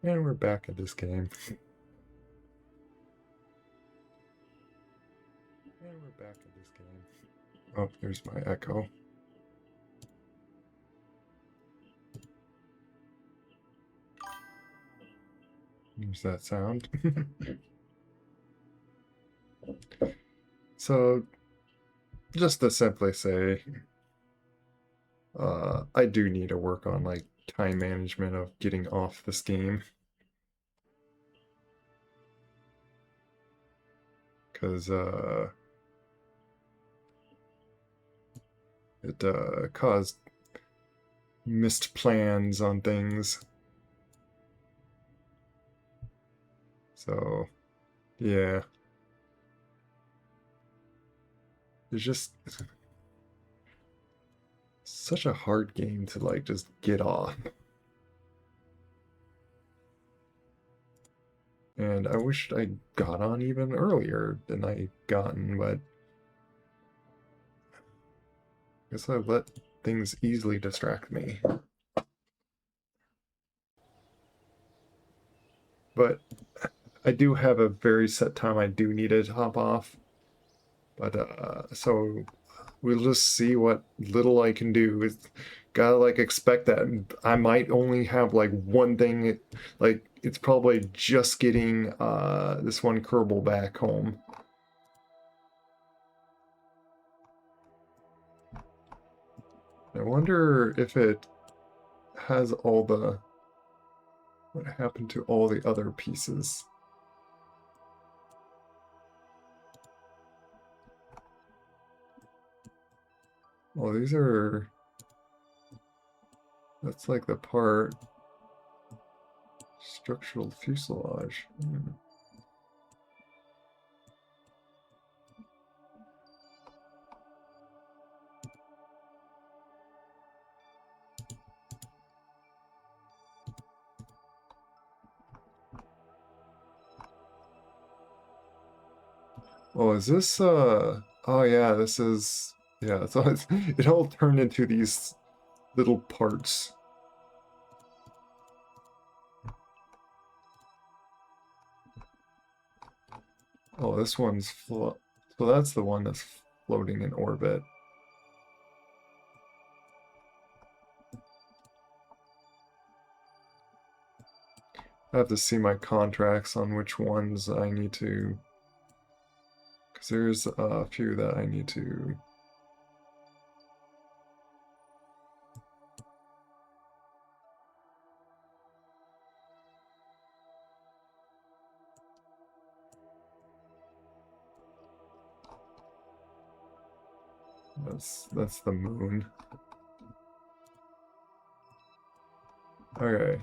And we're back at this game. And we're back at this game. Oh, there's my echo. There's that sound. So, just to simply say, I do need to work on like time management of getting off this game. Because it caused missed plans on things. So, yeah. It's just such a hard game to like just get off. And I wished I got on even earlier than I gotten, but I guess I let things easily distract me. But I do have a very set time I do need to hop off. But so we'll just see what little I can do. It's gotta like expect that I might only have like one thing. Like it's probably just getting this one Kerbal back home. I wonder if it has all the what happened to all the other pieces. Well, these are that's like the part structural fuselage. Oh, is this oh yeah, this is yeah, so it all turned into these little parts. Oh, this one's so that's the one that's floating in orbit. I have to see my contracts on which ones I need to, because there's a few that I need to. That's the moon. Okay.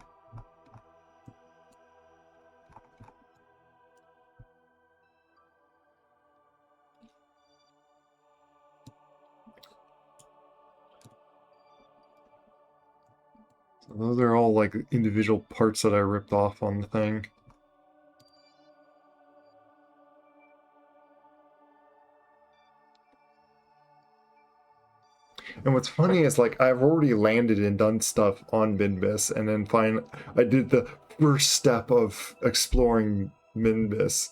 So those are all like individual parts that I ripped off on the thing. And what's funny is like I've already landed and done stuff on Minbis, and then I did the first step of exploring Minbis,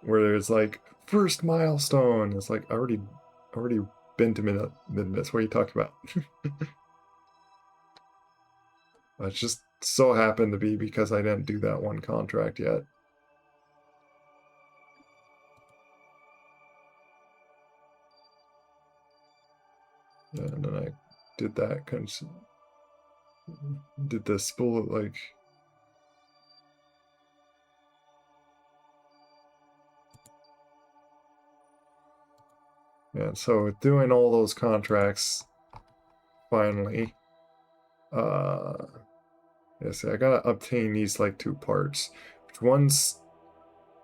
where there's like first milestone. It's like I already been to Minbis. What are you talking about? It just so happened to be because I didn't do that one contract yet. And then I did that kind of did the spool like yeah, so doing all those contracts finally yes, I gotta obtain these like two parts. Which one's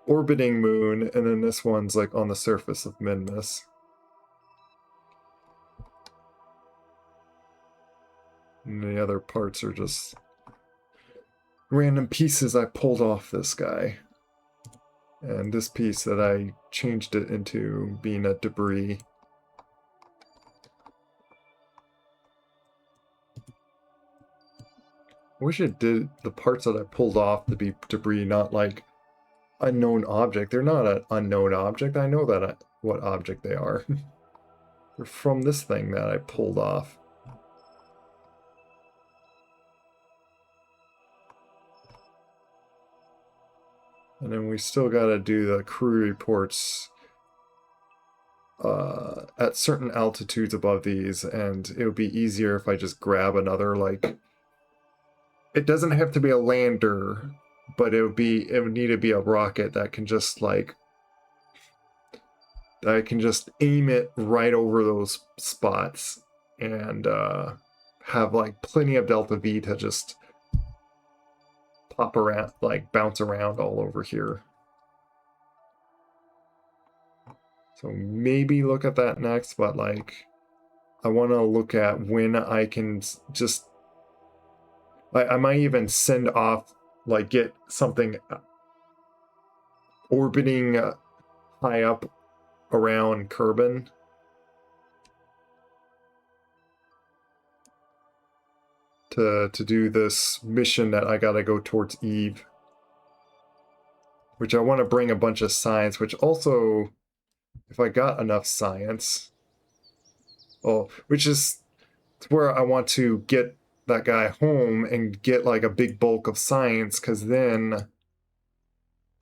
orbiting moon, and then this one's like on the surface of Minmus. And the other parts are just random pieces I pulled off this guy. And this piece that I changed it into being a debris. wish it did the parts that I pulled off to be debris, not like unknown object. They're not an unknown object. I know that what object they are. They're from this thing that I pulled off. And then we still gotta do the crew reports at certain altitudes above these, and it would be easier if I just grab another, like, it doesn't have to be a lander, but it would need to be a rocket that can just like I can just aim it right over those spots and have like plenty of delta V to just pop around, like bounce around all over here. So maybe look at that next, but like I want to look at when I can just like I might even send off, like get something orbiting high up around Kerbin to do this mission that I gotta go towards Eve, which I want to bring a bunch of science, which also, if I got enough science, oh, which is where I want to get that guy home and get like a big bulk of science, because then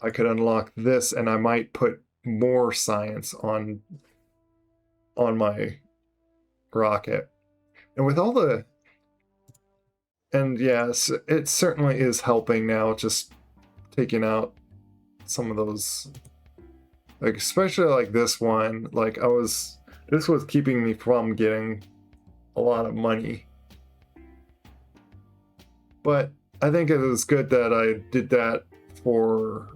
I could unlock this and I might put more science on my rocket. And with all the, and yes, it certainly is helping now, just taking out some of those, like especially like this one, like this was keeping me from getting a lot of money. But I think it was good that I did that for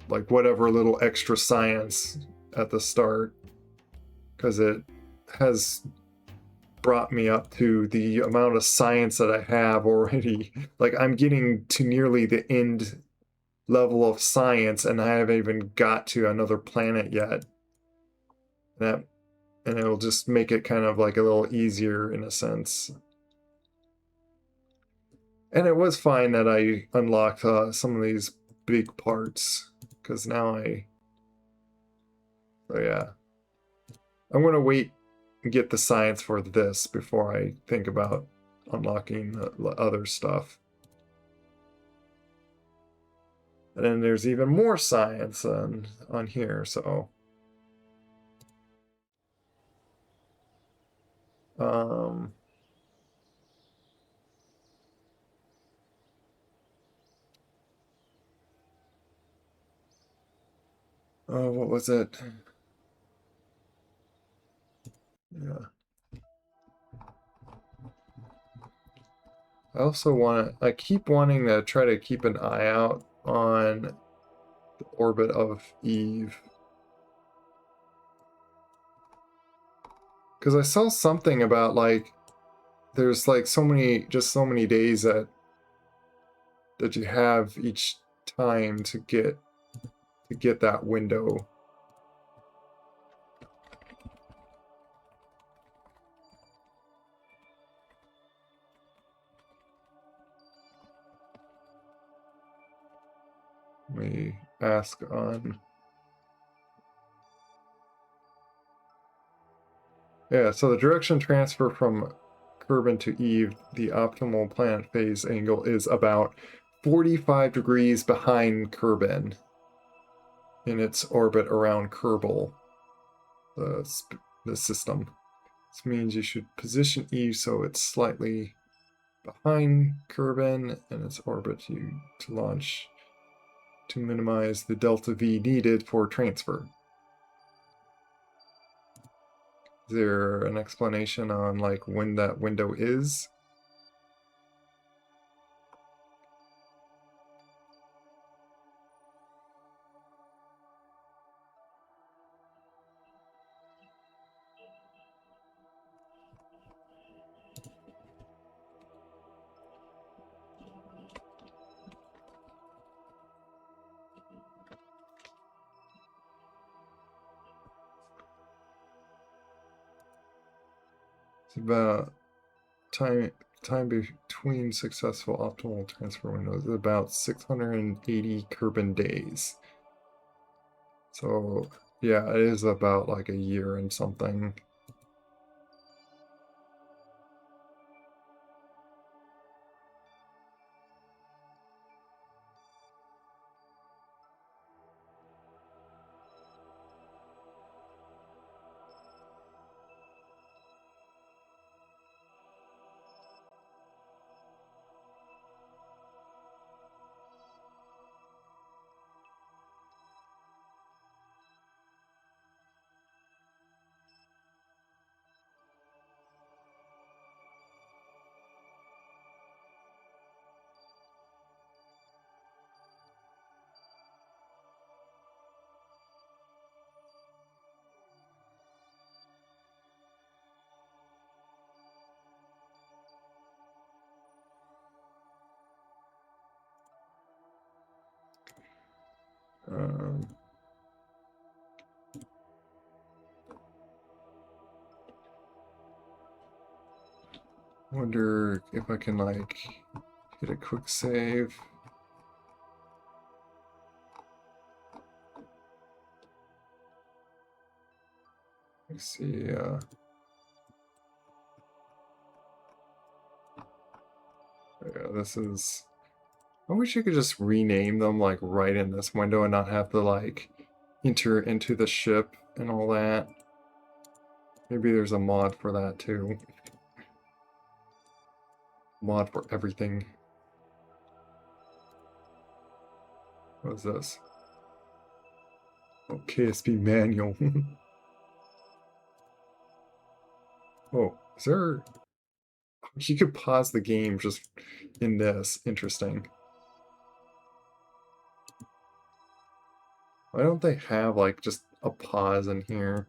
like whatever little extra science at the start, because it has brought me up to the amount of science that I have already. Like I'm getting to nearly the end level of science and I haven't even got to another planet yet. And it'll just make it kind of like a little easier in a sense. And it was fine that I unlocked some of these big parts, because now so yeah. I'm going to wait and get the science for this before I think about unlocking the other stuff. And then there's even more science on here, so oh, what was it? Yeah. I also I keep wanting to try to keep an eye out on the orbit of Eve. Because I saw something about like there's like so many days that you have each time to get that window. Let me ask on. Yeah, so the direction transfer from Kerbin to Eve, the optimal planet phase angle is about 45 degrees behind Kerbin in its orbit around Kerbal, the system. This means you should position Eve so it's slightly behind Kerbin in its orbit to launch to minimize the delta V needed for transfer. Is there an explanation on like when that window is? It's about time time between successful optimal transfer windows is about 680 Kerbal days. So yeah, it is about like a year and something. Um, Wonder if I can like hit a quick save. Let's see. Yeah, this is. I wish you could just rename them like right in this window and not have to like enter into the ship and all that. Maybe there's a mod for that too. Mod for everything. What is this? Oh, KSP manual. Oh, is there... You could pause the game just in this. Interesting. Why don't they have like just a pause in here?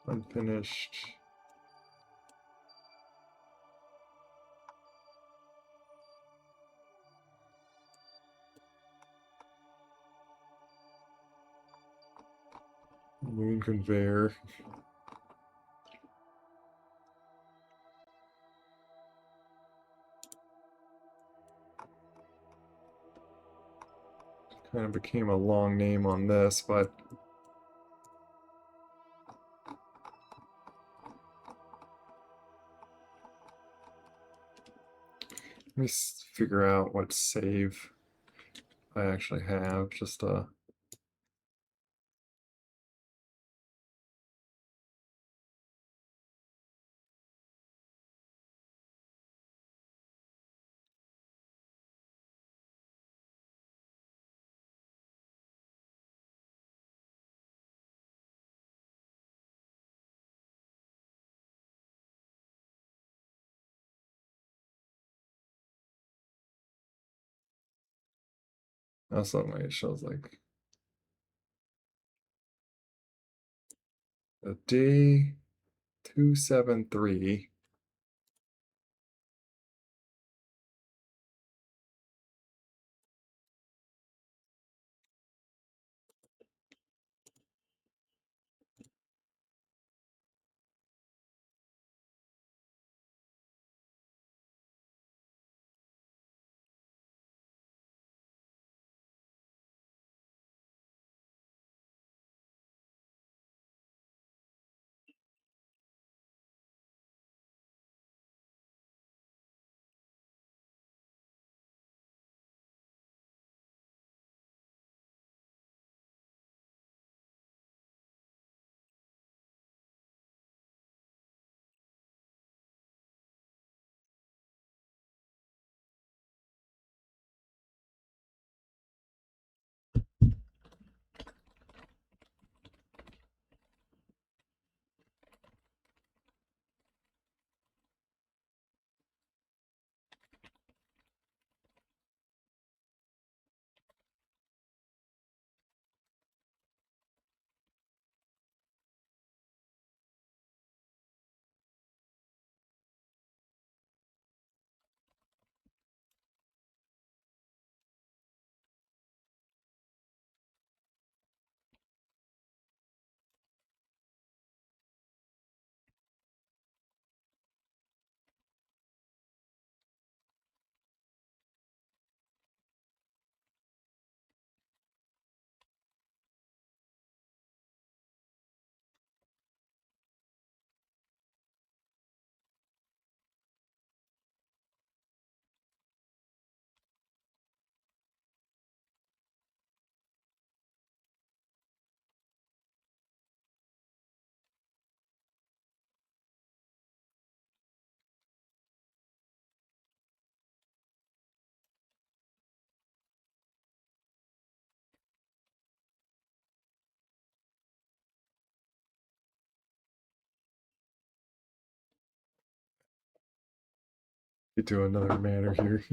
Unfinished. Moon conveyor. Kind of became a long name on this, but let me figure out what save I actually have. Just suddenly it shows like a day 273. Get to another manor here.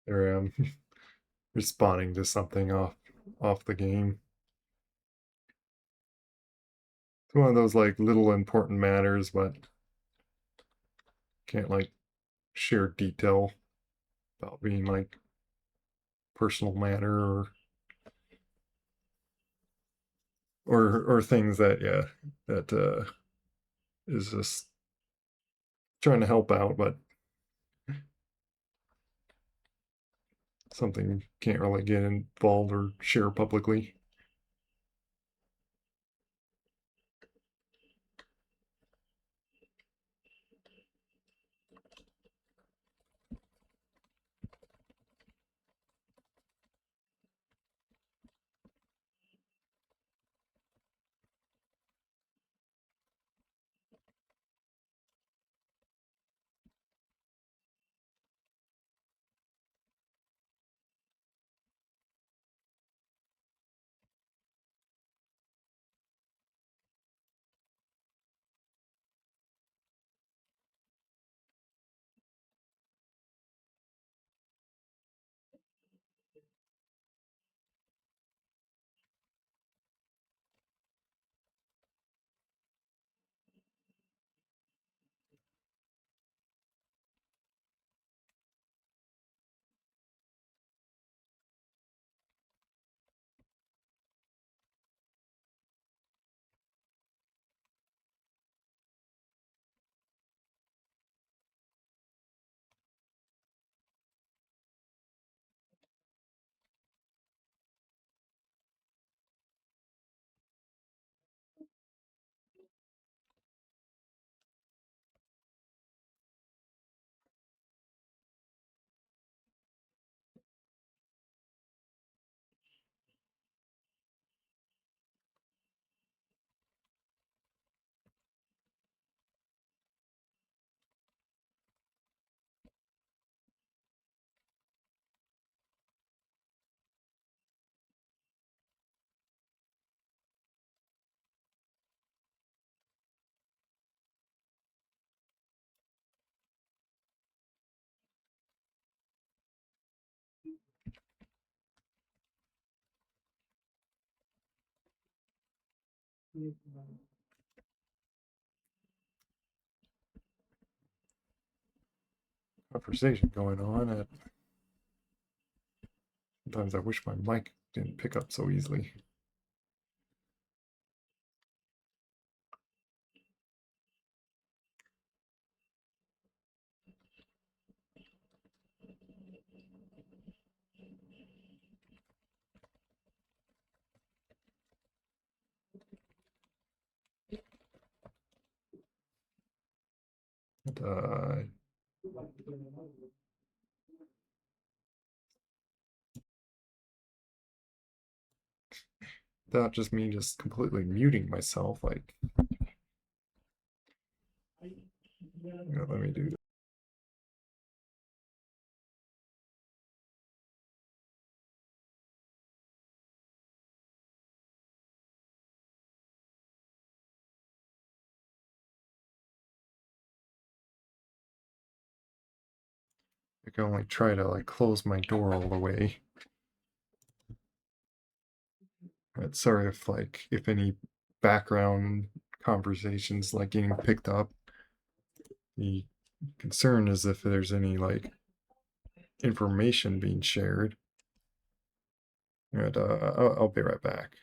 There I am responding to something off the game. It's one of those like little important matters, but can't like share detail about being like personal matter or things that that is just trying to help out, but something can't really get involved or share publicly. Conversation going on at sometimes I wish my mic didn't pick up so easily. But, without just me just completely muting myself, like, let me do I can only try to like close my door all the way. Sorry if like if any background conversations like getting picked up. The concern is if there's any like information being shared. And I'll be right back.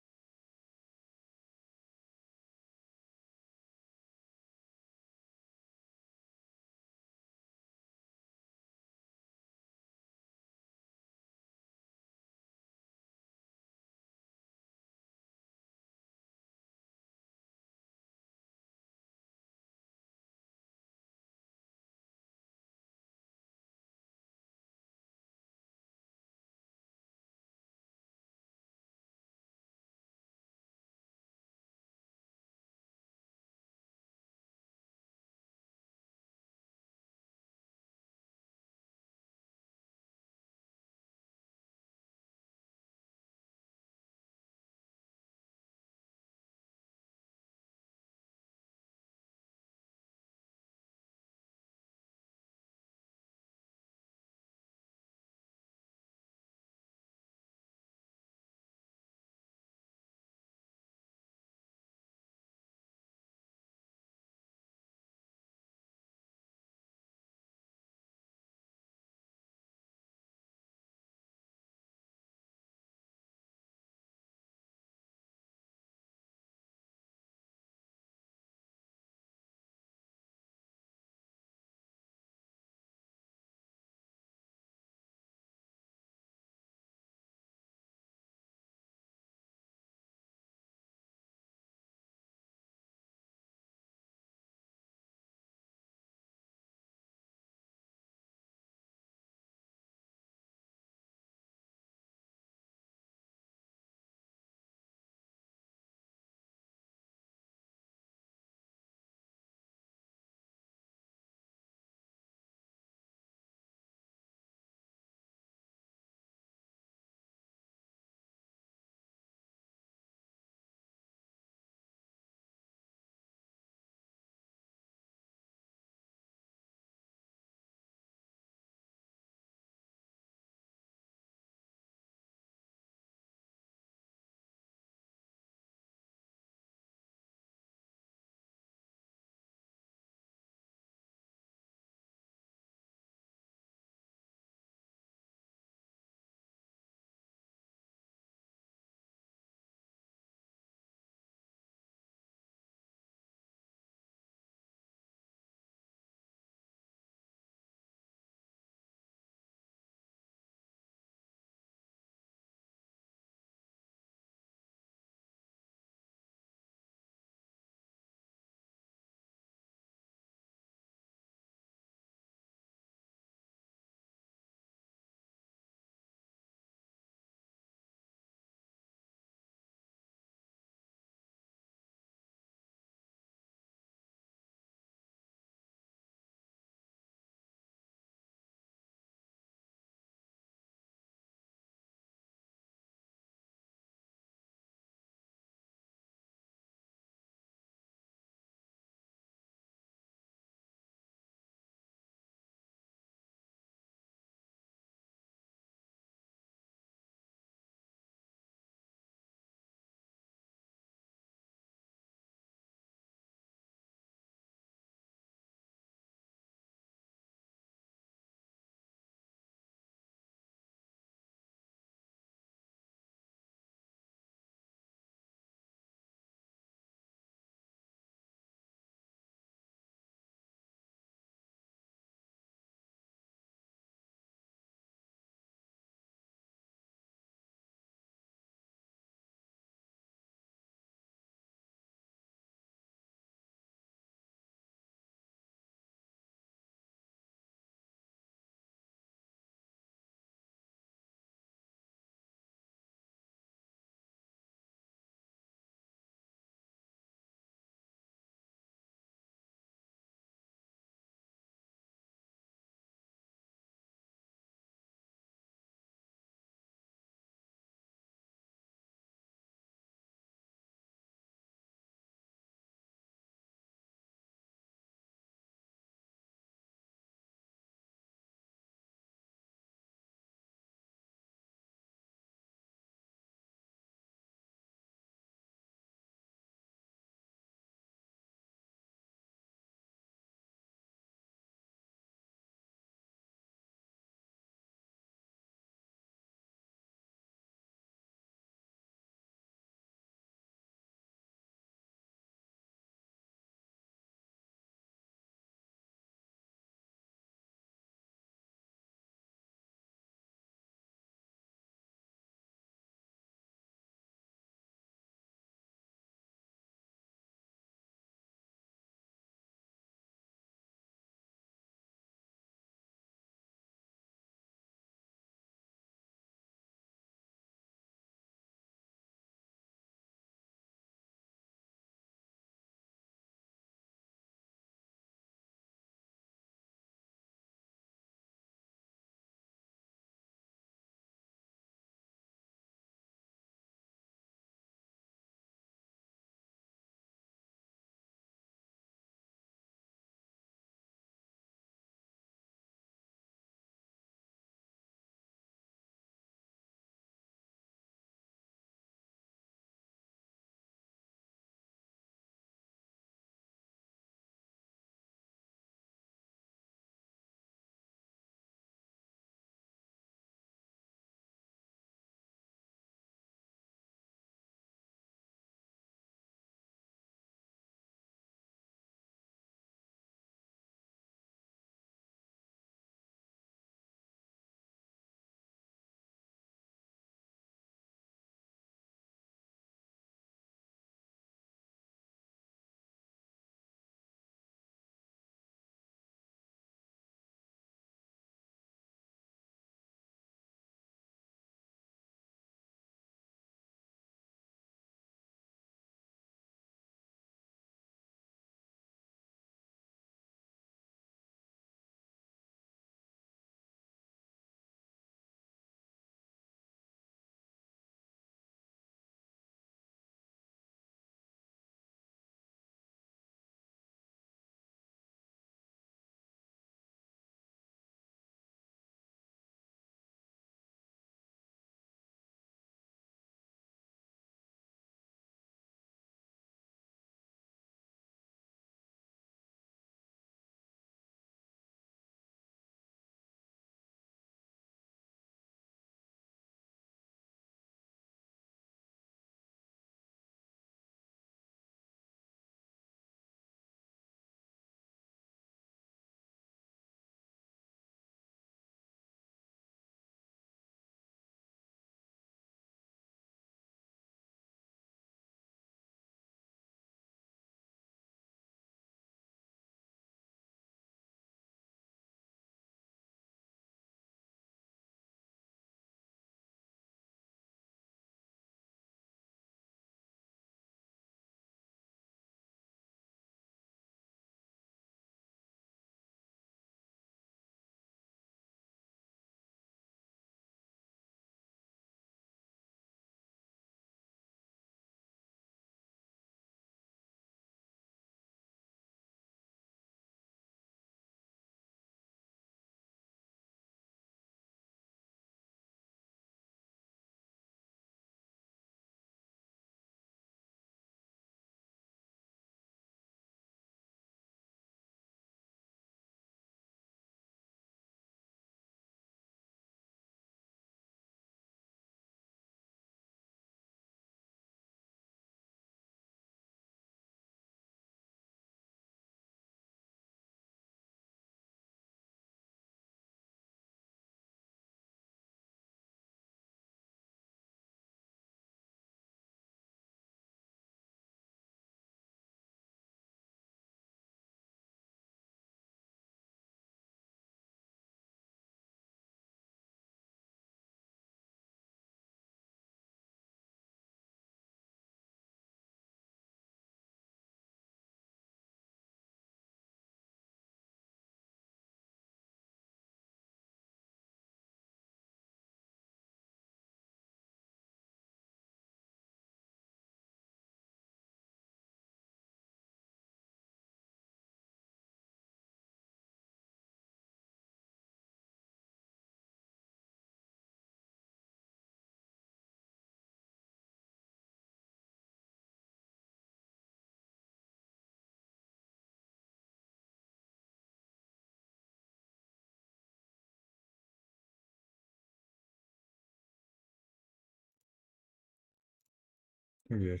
Okay.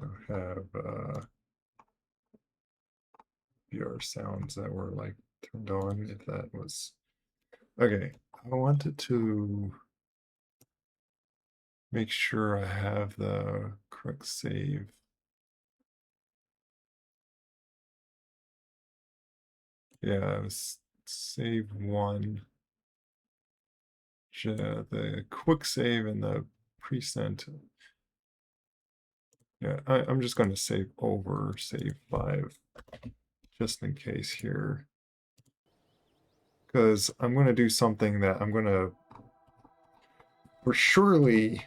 I'll have VR sounds that were like turned on if that was okay. I wanted to make sure I have the correct save. Yeah, it was save one. The quick save and the present. Yeah, I'm just going to save over, save 5, just in case here. Because I'm going to do something that I'm going to, for surely,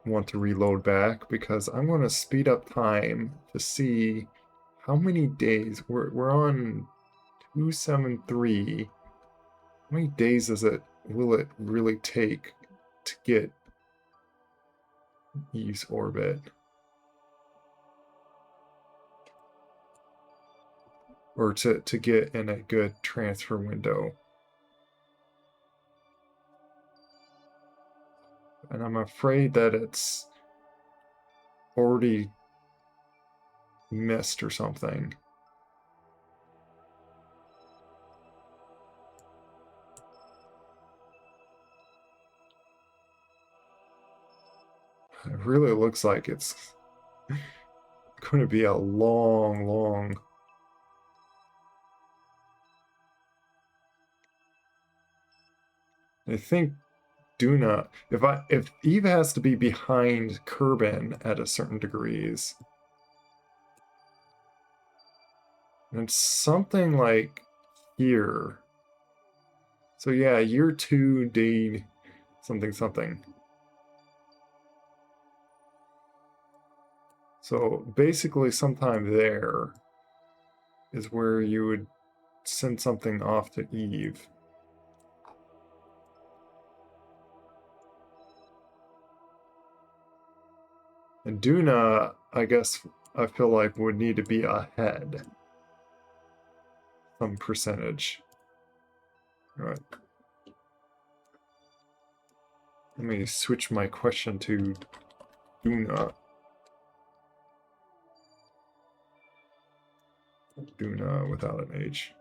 want to reload back, because I'm going to speed up time to see how many days. We're on 273. How many days will it really take to get Eve's orbit? Or to get in a good transfer window. And I'm afraid that it's already missed or something. It really looks like it's going to be a long. I think Duna. If Eve has to be behind Kerbin at a certain degrees, and it's something like here. So yeah, year 2, day something. So basically, sometime there is where you would send something off to Eve. And Duna, I guess I feel like would need to be ahead some percentage. All right. Let me switch my question to Duna. Duna without an H.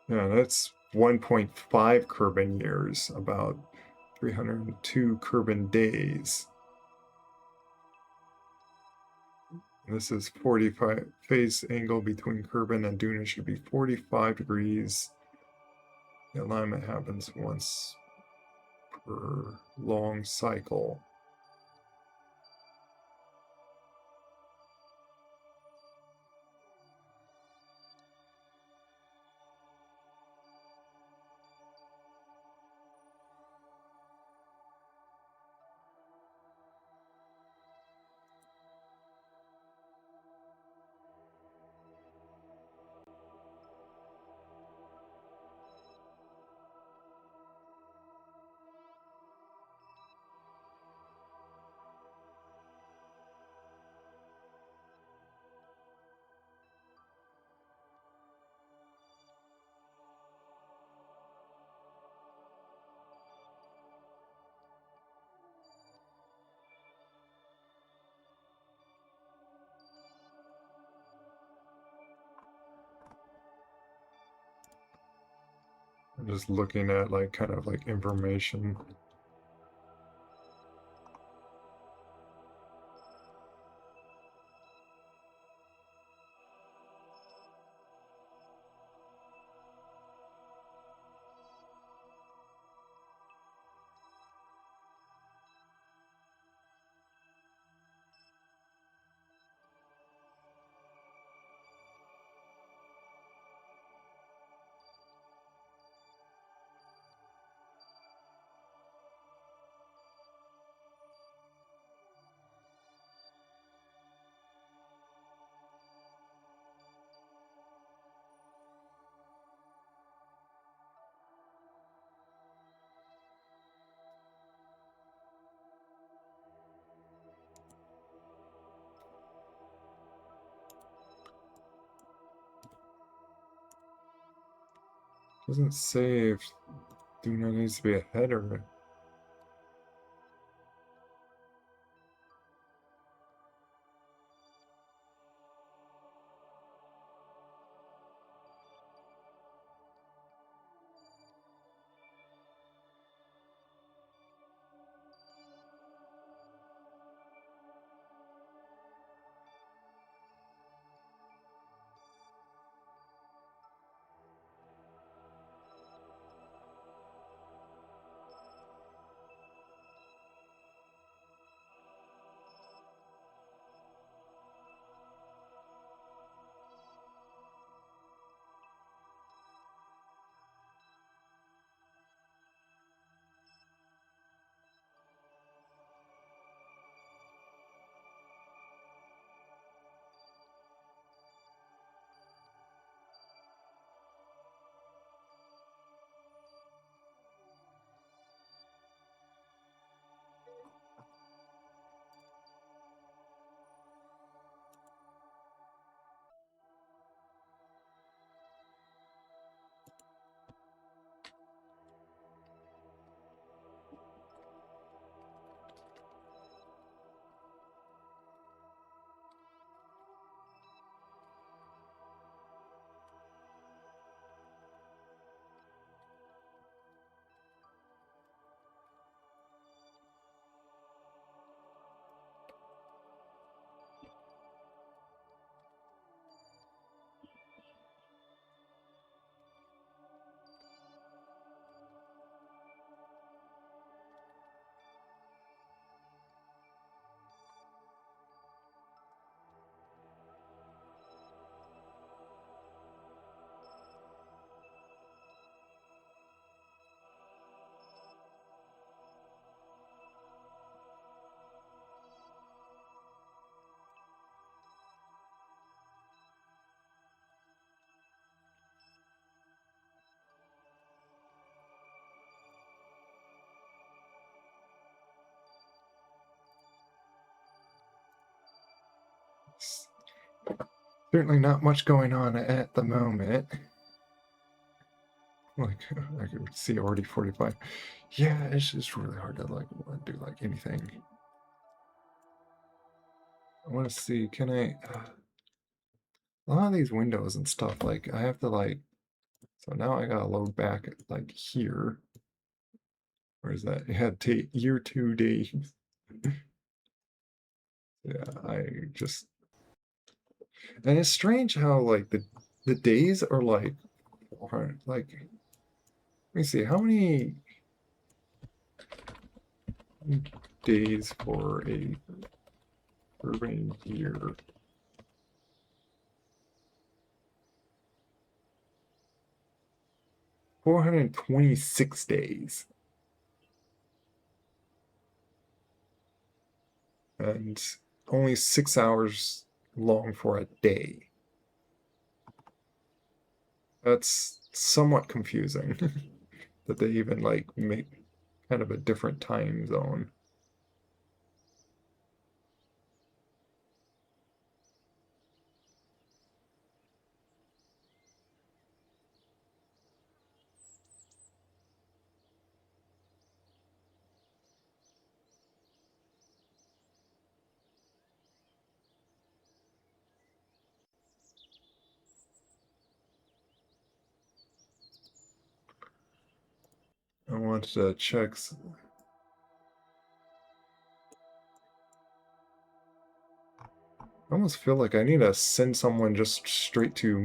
Yeah, that's 1.5 Kerbin years, about 302 Kerbin days. This is 45 phase angle between Kerbin and Duna should be 45 degrees. The alignment happens once per long cycle. I'm just looking at like kind of like information. Doesn't say if Duna needs to be a header. Certainly not much going on at the moment. Like, I could see already 45. Yeah, it's just really hard to like do like anything. I want to see, can I a lot of these windows and stuff, like I have to like, so now I gotta load back like here. Where is that? It had year 2 days. Yeah, I just, and it's strange how like the days are like let me see how many days for a urban year. 426 days. And only 6 hours long for a day. That's somewhat confusing that they even like make kind of a different time zone. I wanted to check. I almost feel like I need to send someone just straight to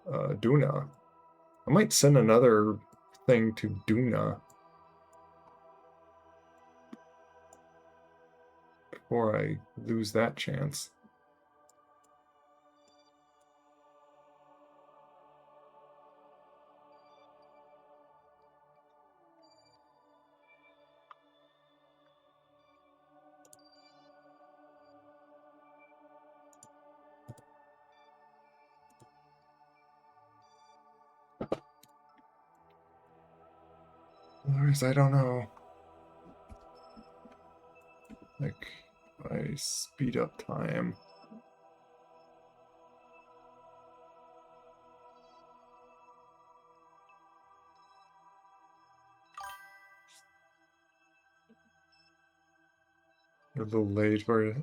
Duna. I might send another thing to Duna before I lose that chance. Otherwise, I don't know. Like, I speed up time. A little late for it.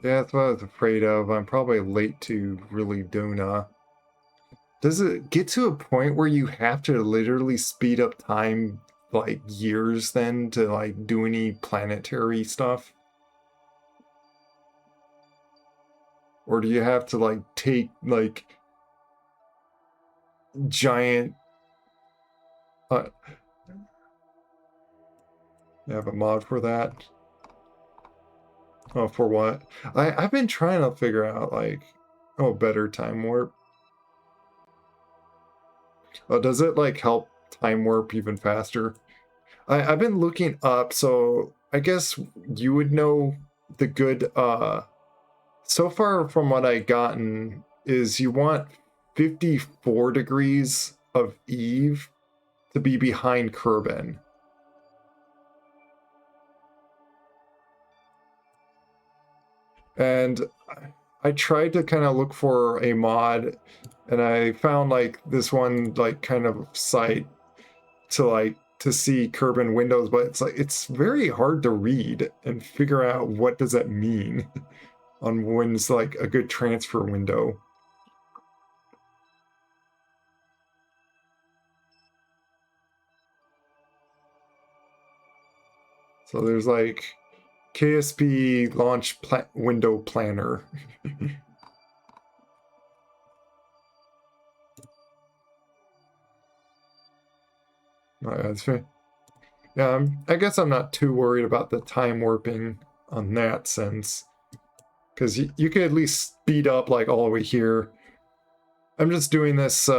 Yeah, that's what I was afraid of. I'm probably late to really Duna. Does it get to a point where you have to literally speed up time like years then to like do any planetary stuff? Or do you have to like take like giant uh you have a mod for that? Oh, for what? I've been trying to figure out like better time warp. Oh, does it like help time warp even faster? I've been looking up, so I guess you would know the good so far from what I gotten is you want 54 degrees of Eve to be behind Kerbin. And I tried to kind of look for a mod and I found like this one like kind of site to see Kerbin windows, but it's like it's very hard to read and figure out what does that mean on when's like a good transfer window. So there's like KSP launch window planner. That's fair. Yeah, I guess I'm not too worried about the time warping on that sense. Because you could at least speed up like all the way here. I'm just doing this,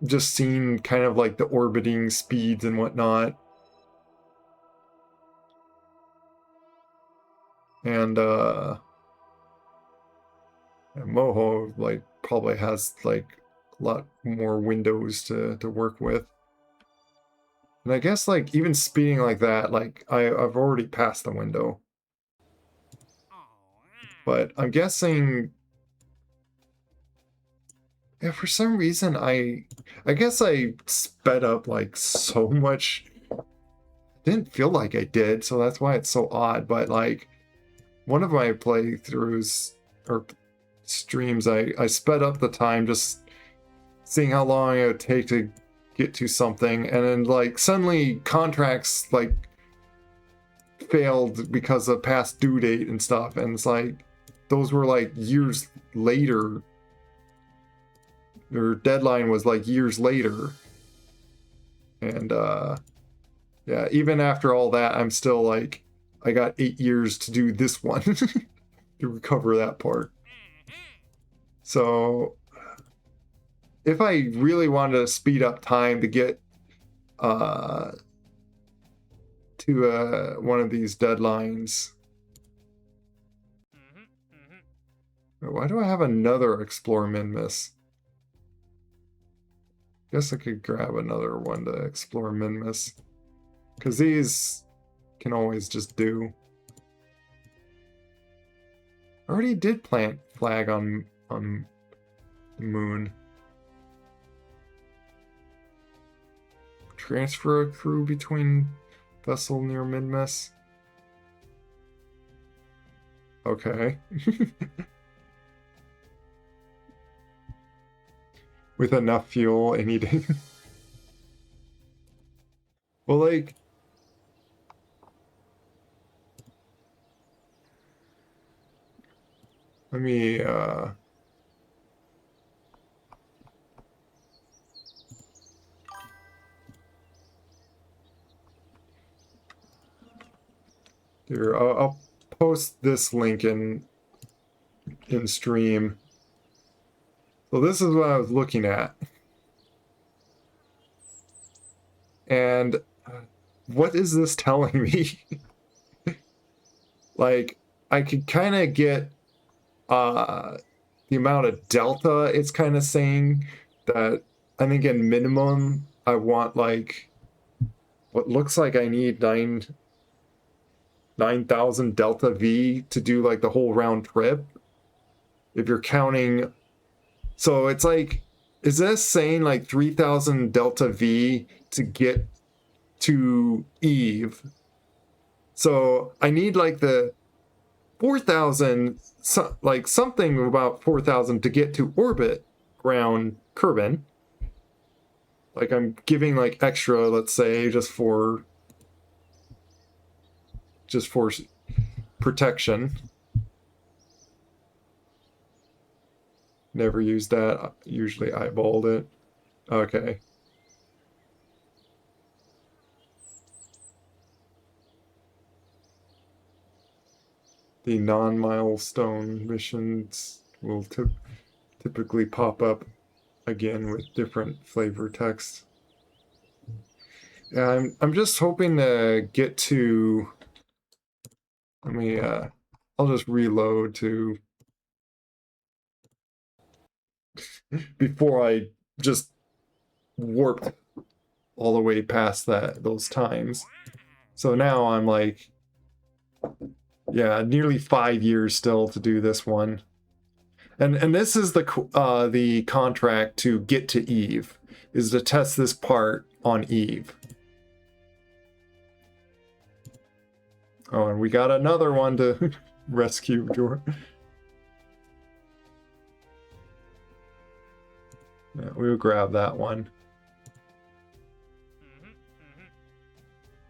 just seeing kind of like the orbiting speeds and whatnot. And Moho like probably has like a lot more windows to work with. And I guess like even speeding like that, like I've already passed the window. But I'm guessing yeah, for some reason I guess I sped up like so much. Didn't feel like I did, so that's why it's so odd. But like one of my playthroughs or streams, I sped up the time just seeing how long it would take to get to something, and then like suddenly contracts like failed because of past due date and stuff, and it's like those were like years later. Their deadline was like years later, and yeah, even after all that, I'm still like I got 8 years to do this one to recover that part. So if I really wanted to speed up time to get to one of these deadlines. Why do I have another Explore Min Miss? Guess I could grab another one to Explore Min Miss. Because these can always just do. I already did plant flag on the moon. Transfer a crew between vessel near Min-Miss. Okay. With enough fuel and eating. Well, like... Let me, Here, I'll post this link in stream. So this is what I was looking at. And what is this telling me? Like, I could kind of get the amount of delta it's kind of saying that I think in minimum I want like what looks like I need 9,000 delta V to do like the whole round trip. If you're counting, so it's like, is this saying like 3,000 delta V to get to Eve? So I need like the 4,000, like something about 4,000 to get to orbit around Kerbin. Like I'm giving like extra, let's say, just for protection. Never used that. Usually eyeballed it. Okay. The non-milestone missions will typically pop up again with different flavor text. Yeah, I'm just hoping to get to. Let me. I'll just reload to before I just warped all the way past those times. So now I'm like, yeah, nearly 5 years still to do this one. And this is the contract to get to Eve, is to test this part on Eve. Oh, and we got another one to rescue, George. Yeah, we'll grab that one.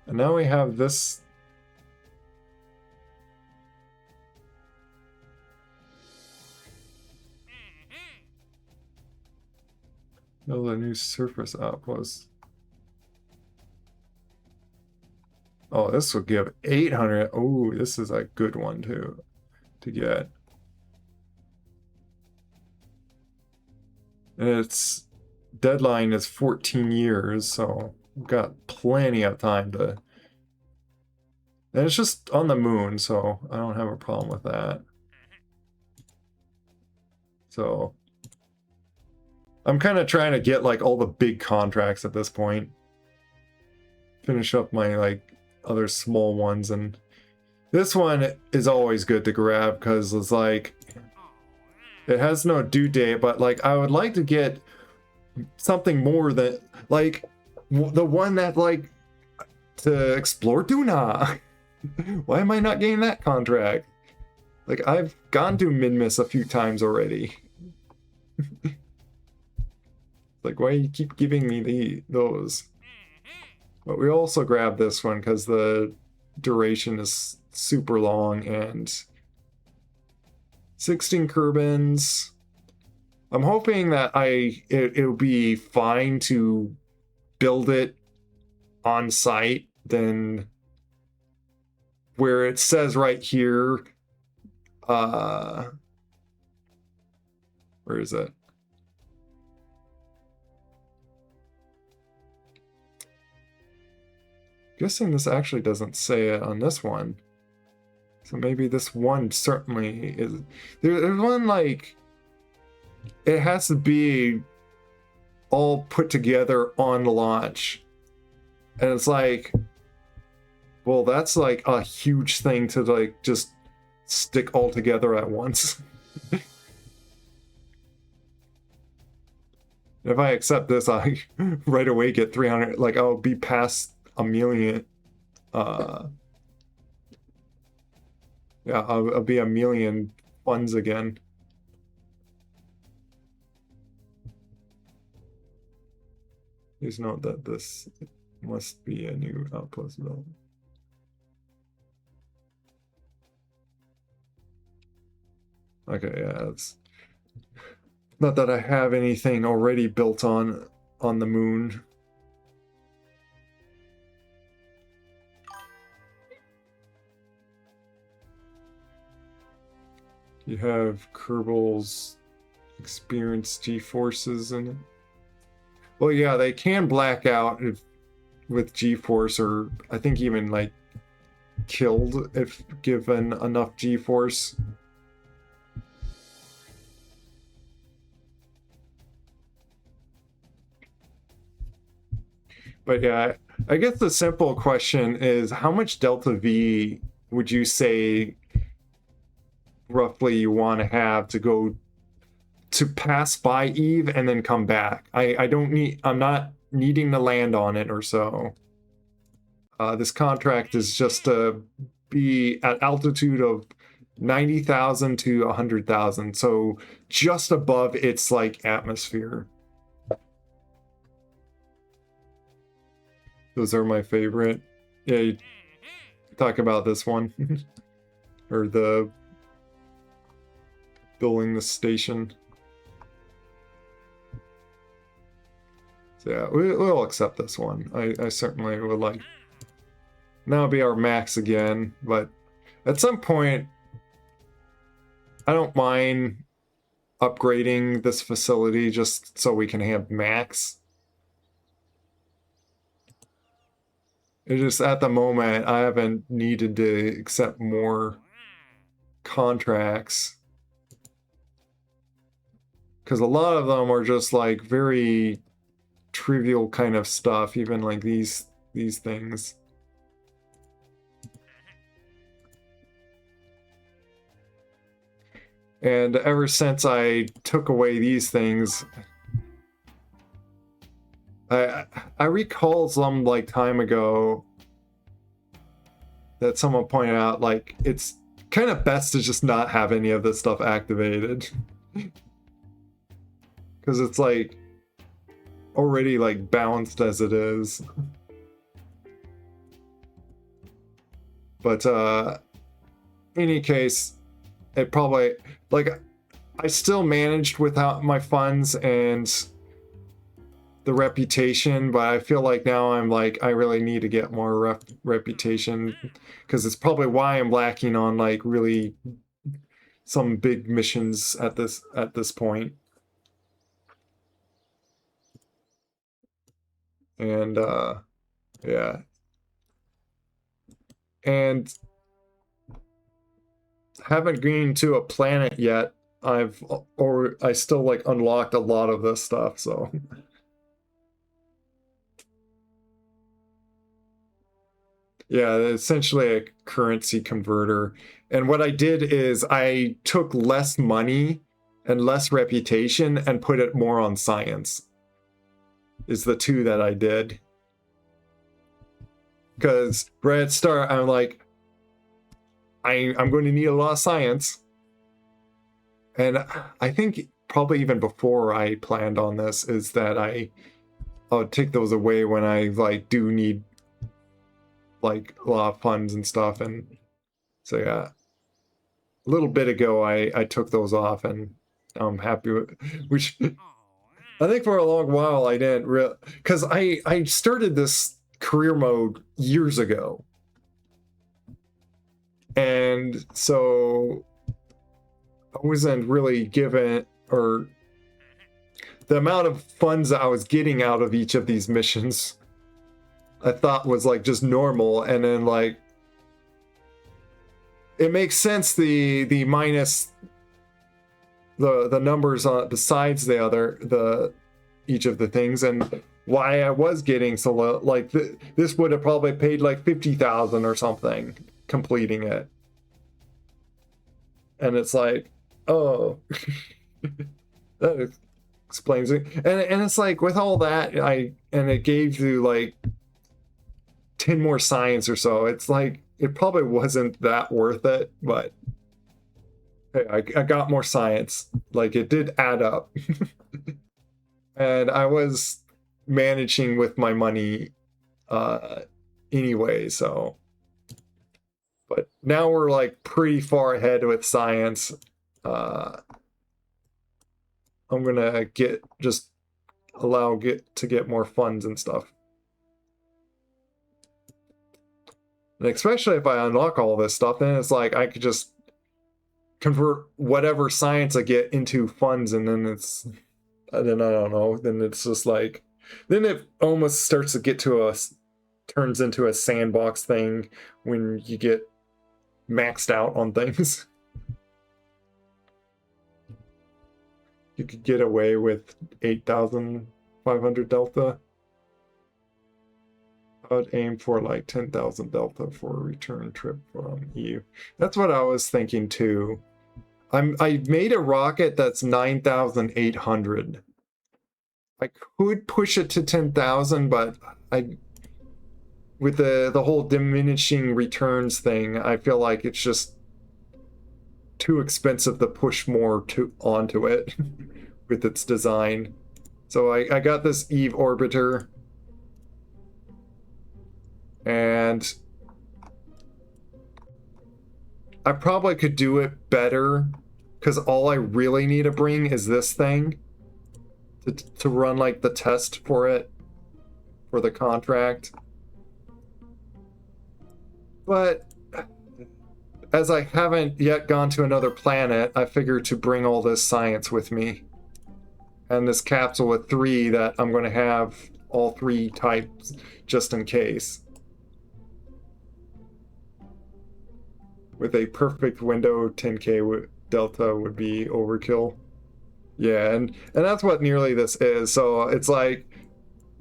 And now we have this. Oh, the new surface outpost. Oh, this will give 800. Oh, this is a good one to get. And its deadline is 14 years, so we've got plenty of time to. And it's just on the moon, so I don't have a problem with that. So I'm kind of trying to get like all the big contracts at this point. Finish up my like other small ones, and this one is always good to grab because it's like it has no due date, but like I would like to get something more than like the one that like to explore Duna. Why am I not getting that contract? Like I've gone to Minmus a few times already. Like why do you keep giving me those? But we also grabbed this one because the duration is super long and 16 Kerbins. I'm hoping that it'll be fine to build it on site than where it says right here. Where is it? Guessing this actually doesn't say it on this one. So maybe this one certainly is. There's one like it has to be all put together on launch. And it's like, well, that's like a huge thing to like just stick all together at once. If I accept this, I right away get 300, like I'll be past a million. Yeah, I'll be a million funds again. Please note that this must be a new outpost development. Okay, yeah, it's not that I have anything already built on the moon. You have Kerbal's experienced G-forces in it. Well, yeah, they can black out with G-force, or I think even like killed if given enough G-force. But yeah, I guess the simple question is how much delta V would you say roughly you want to have to go to pass by Eve and then come back? I'm not needing to land on it or so. This contract is just to be at altitude of 90,000 to 100,000, so just above its like atmosphere. Those are my favorite. Yeah, you talk about this one. Or the building the station. So yeah, we'll accept this one. I certainly would like. Now be our max again, but at some point, I don't mind upgrading this facility just so we can have max. It's just at the moment, I haven't needed to accept more contracts. Because a lot of them are just like very trivial kind of stuff, even like these things. And ever since I took away these things, I recall some like time ago that someone pointed out like it's kind of best to just not have any of this stuff activated. Because it's like already like balanced as it is. But in any case, it probably like I still managed without my funds and the reputation, but I feel like now I'm like I really need to get more reputation, because it's probably why I'm lacking on like really some big missions at this point. And yeah, and haven't been to a planet yet. I still like unlocked a lot of this stuff, so. Yeah, essentially a currency converter. And what I did is I took less money and less reputation and put it more on science. Is the two that I did. Because right at start, I'm like, I'm going to need a lot of science. And I think probably even before I planned on this is that I'll take those away when I like do need like a lot of funds and stuff. And so yeah, a little bit ago I took those off, and I'm happy with, which I think for a long while I didn't really, because I started this career mode years ago, and so I wasn't really given, or the amount of funds that I was getting out of each of these missions I thought was like just normal. And then like it makes sense the minus the numbers on besides the each of the things, and why I was getting so low. Like this would have probably paid like 50,000 or something completing it, and it's like, oh, that explains it. And it's like with all that, and it gave you like 10 more science or so. It's like it probably wasn't that worth it, but hey, I got more science. Like it did add up. And I was managing with my money anyway, so. But now we're like pretty far ahead with science. I'm gonna get more funds and stuff. And especially if I unlock all this stuff, then it's like I could just convert whatever science I get into funds, and then I don't know, then it's just like, then it almost starts to get to turns into a sandbox thing when you get maxed out on things. You could get away with 8,500 delta. I would aim for like 10,000 delta for a return trip from EU. That's what I was thinking too. I made a rocket that's 9,800. I could push it to 10,000, but with the whole diminishing returns thing, I feel like it's just too expensive to push more onto it with its design. So I got this Eve orbiter, and I probably could do it better because all I really need to bring is this thing to run like the test for it for the contract. But as I haven't yet gone to another planet, I figured to bring all this science with me. And this capsule with 3 that I'm going to have all 3 types just in case. With a perfect window, 10K delta would be overkill. Yeah, and that's what nearly this is. So it's like,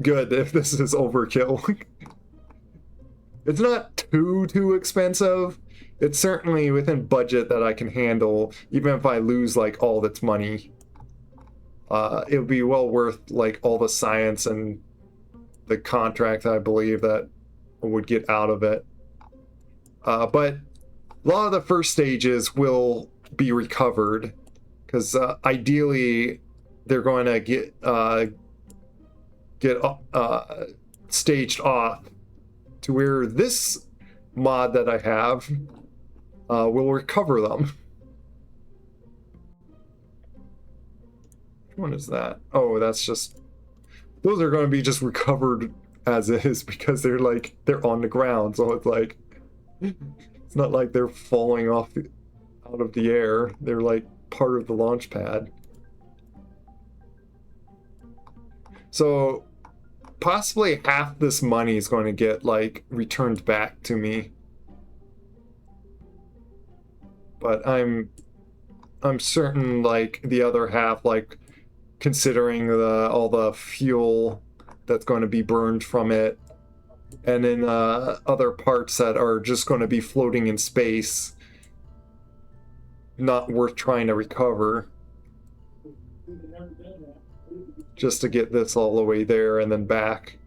good if this is overkill. It's not too expensive. It's certainly within budget that I can handle, even if I lose like all that's money. It would be well worth like all the science and the contract I believe that I would get out of it. But a lot of the first stages will be recovered because ideally they're going to get staged off to where this mod that I have will recover them. Which one is that? Oh, that's just... Those are going to be just recovered as is because they're on the ground, so it's like... It's not like they're falling off out of the air. They're like part of the launch pad. So possibly half this money is going to get like returned back to me. But I'm certain like the other half, like considering all the fuel that's going to be burned from it, and then other parts that are just going to be floating in space, not worth trying to recover. Just to get this all the way there and then back.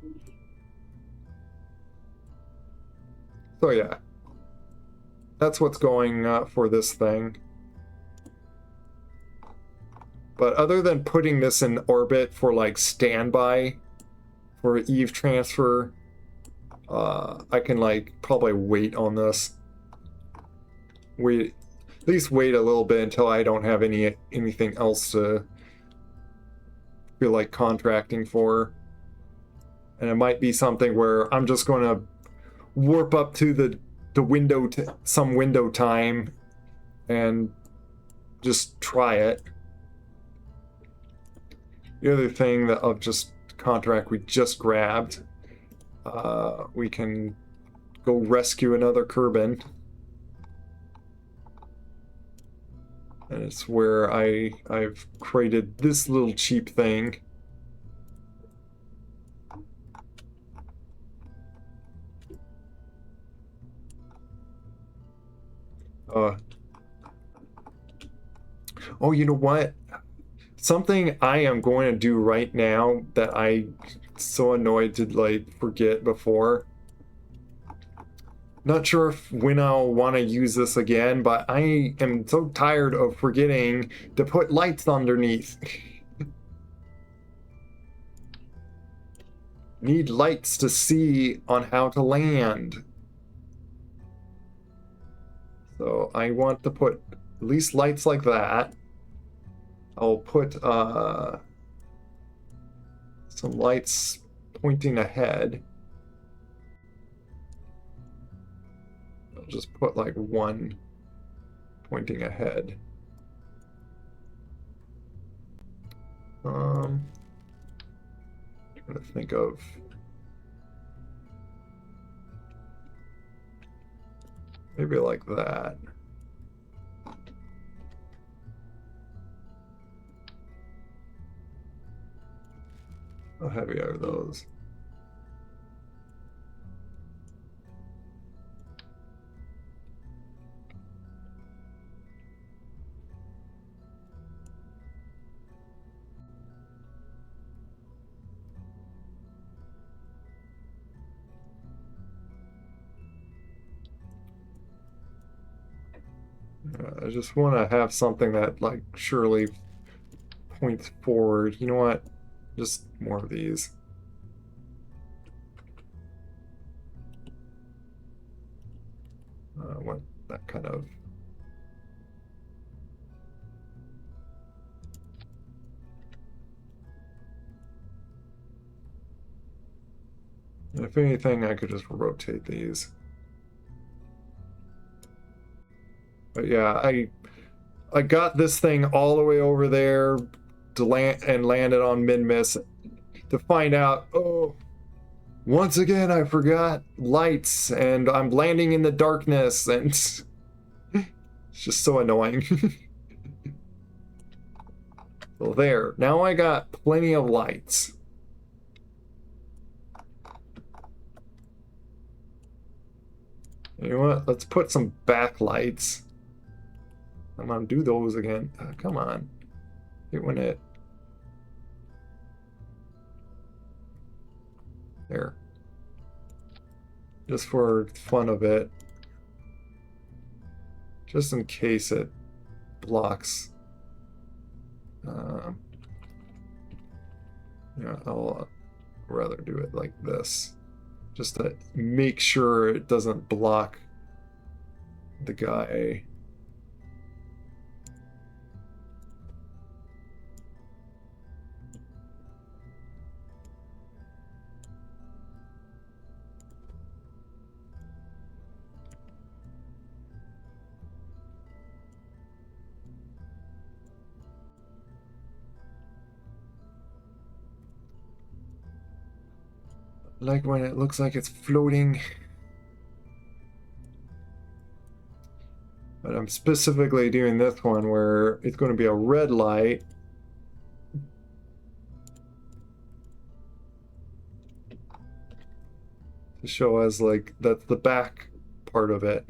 So yeah. That's what's going for this thing. But other than putting this in orbit for like standby for Eve transfer, I can like probably wait on this. At least wait a little bit until I don't have anything else to feel like contracting for. And it might be something where I'm just going to warp up to the window, some window time, and just try it. The other thing that of just contract we just grabbed, we can go rescue another Kerbal. And it's where I've created this little cheap thing. Oh, you know what? Something I am going to do right now that I'm so annoyed to like forget before. Not sure when I'll want to use this again, but I am so tired of forgetting to put lights underneath. Need lights to see on how to land. So I want to put at least lights like that. I'll put some lights pointing ahead. I'll just put like one pointing ahead. Trying to think of... Maybe like that. How heavy are those? I just want to have something that like surely points forward. You know what? Just more of these. Want that kind of. If anything, I could just rotate these. But yeah, I got this thing all the way over there to land and landed on mid-miss to find out, oh, once again I forgot lights and I'm landing in the darkness and it's just so annoying. So there, now I got plenty of lights. You know what? Let's put some backlights. I'm gonna do those again. Come on. Hit when it. There. Just for fun of it. Just in case it blocks. Yeah, I'll rather do it like this. Just to make sure it doesn't block the guy. Like when it looks like it's floating. But I'm specifically doing this one where it's going to be a red light. To show us like that's the back part of it.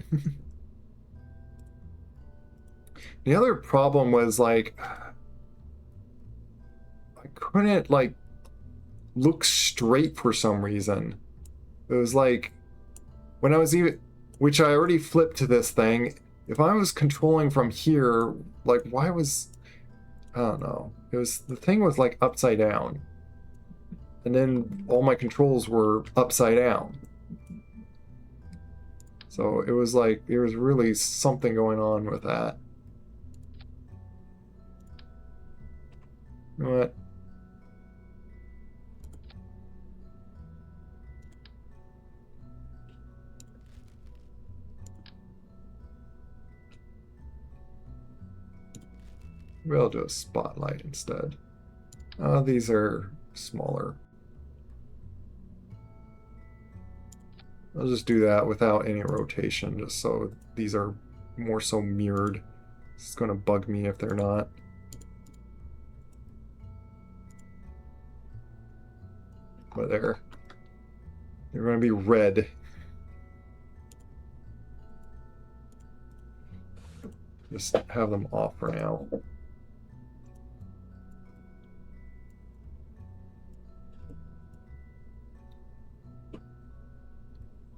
The other problem was like I couldn't like look straight for some reason. It was like when I was even, which I already flipped to this thing. If I was controlling from here, like why was, I don't know. It was, the thing was like upside down. And then all my controls were upside down. So it was like, there was really something going on with that. You know what? Maybe I'll do a spotlight instead. These are smaller. I'll just do that without any rotation, just so these are more so mirrored. It's going to bug me if they're not. But they're going to be red. Just have them off for now.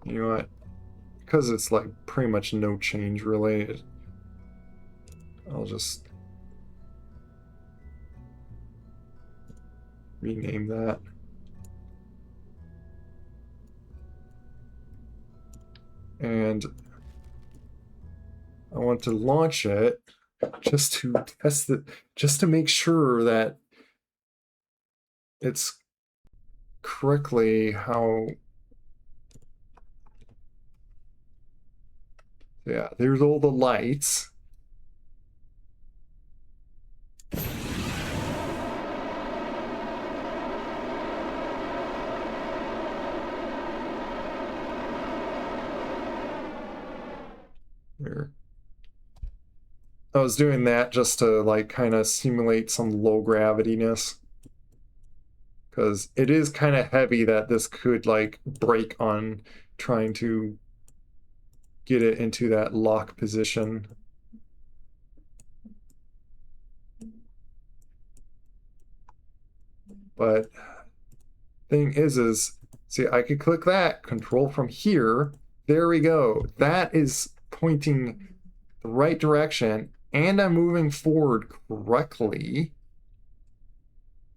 You know what? Because it's like pretty much no change really, I'll just rename that. And I want to launch it just to test it, just to make sure that it's correctly how. Yeah, there's all the lights. Here. I was doing that just to like kind of simulate some low gravityness. Because it is kind of heavy that this could like break on trying to get it into that lock position. But thing is see, I could click that, control from here. There we go. That is pointing the right direction and I'm moving forward correctly.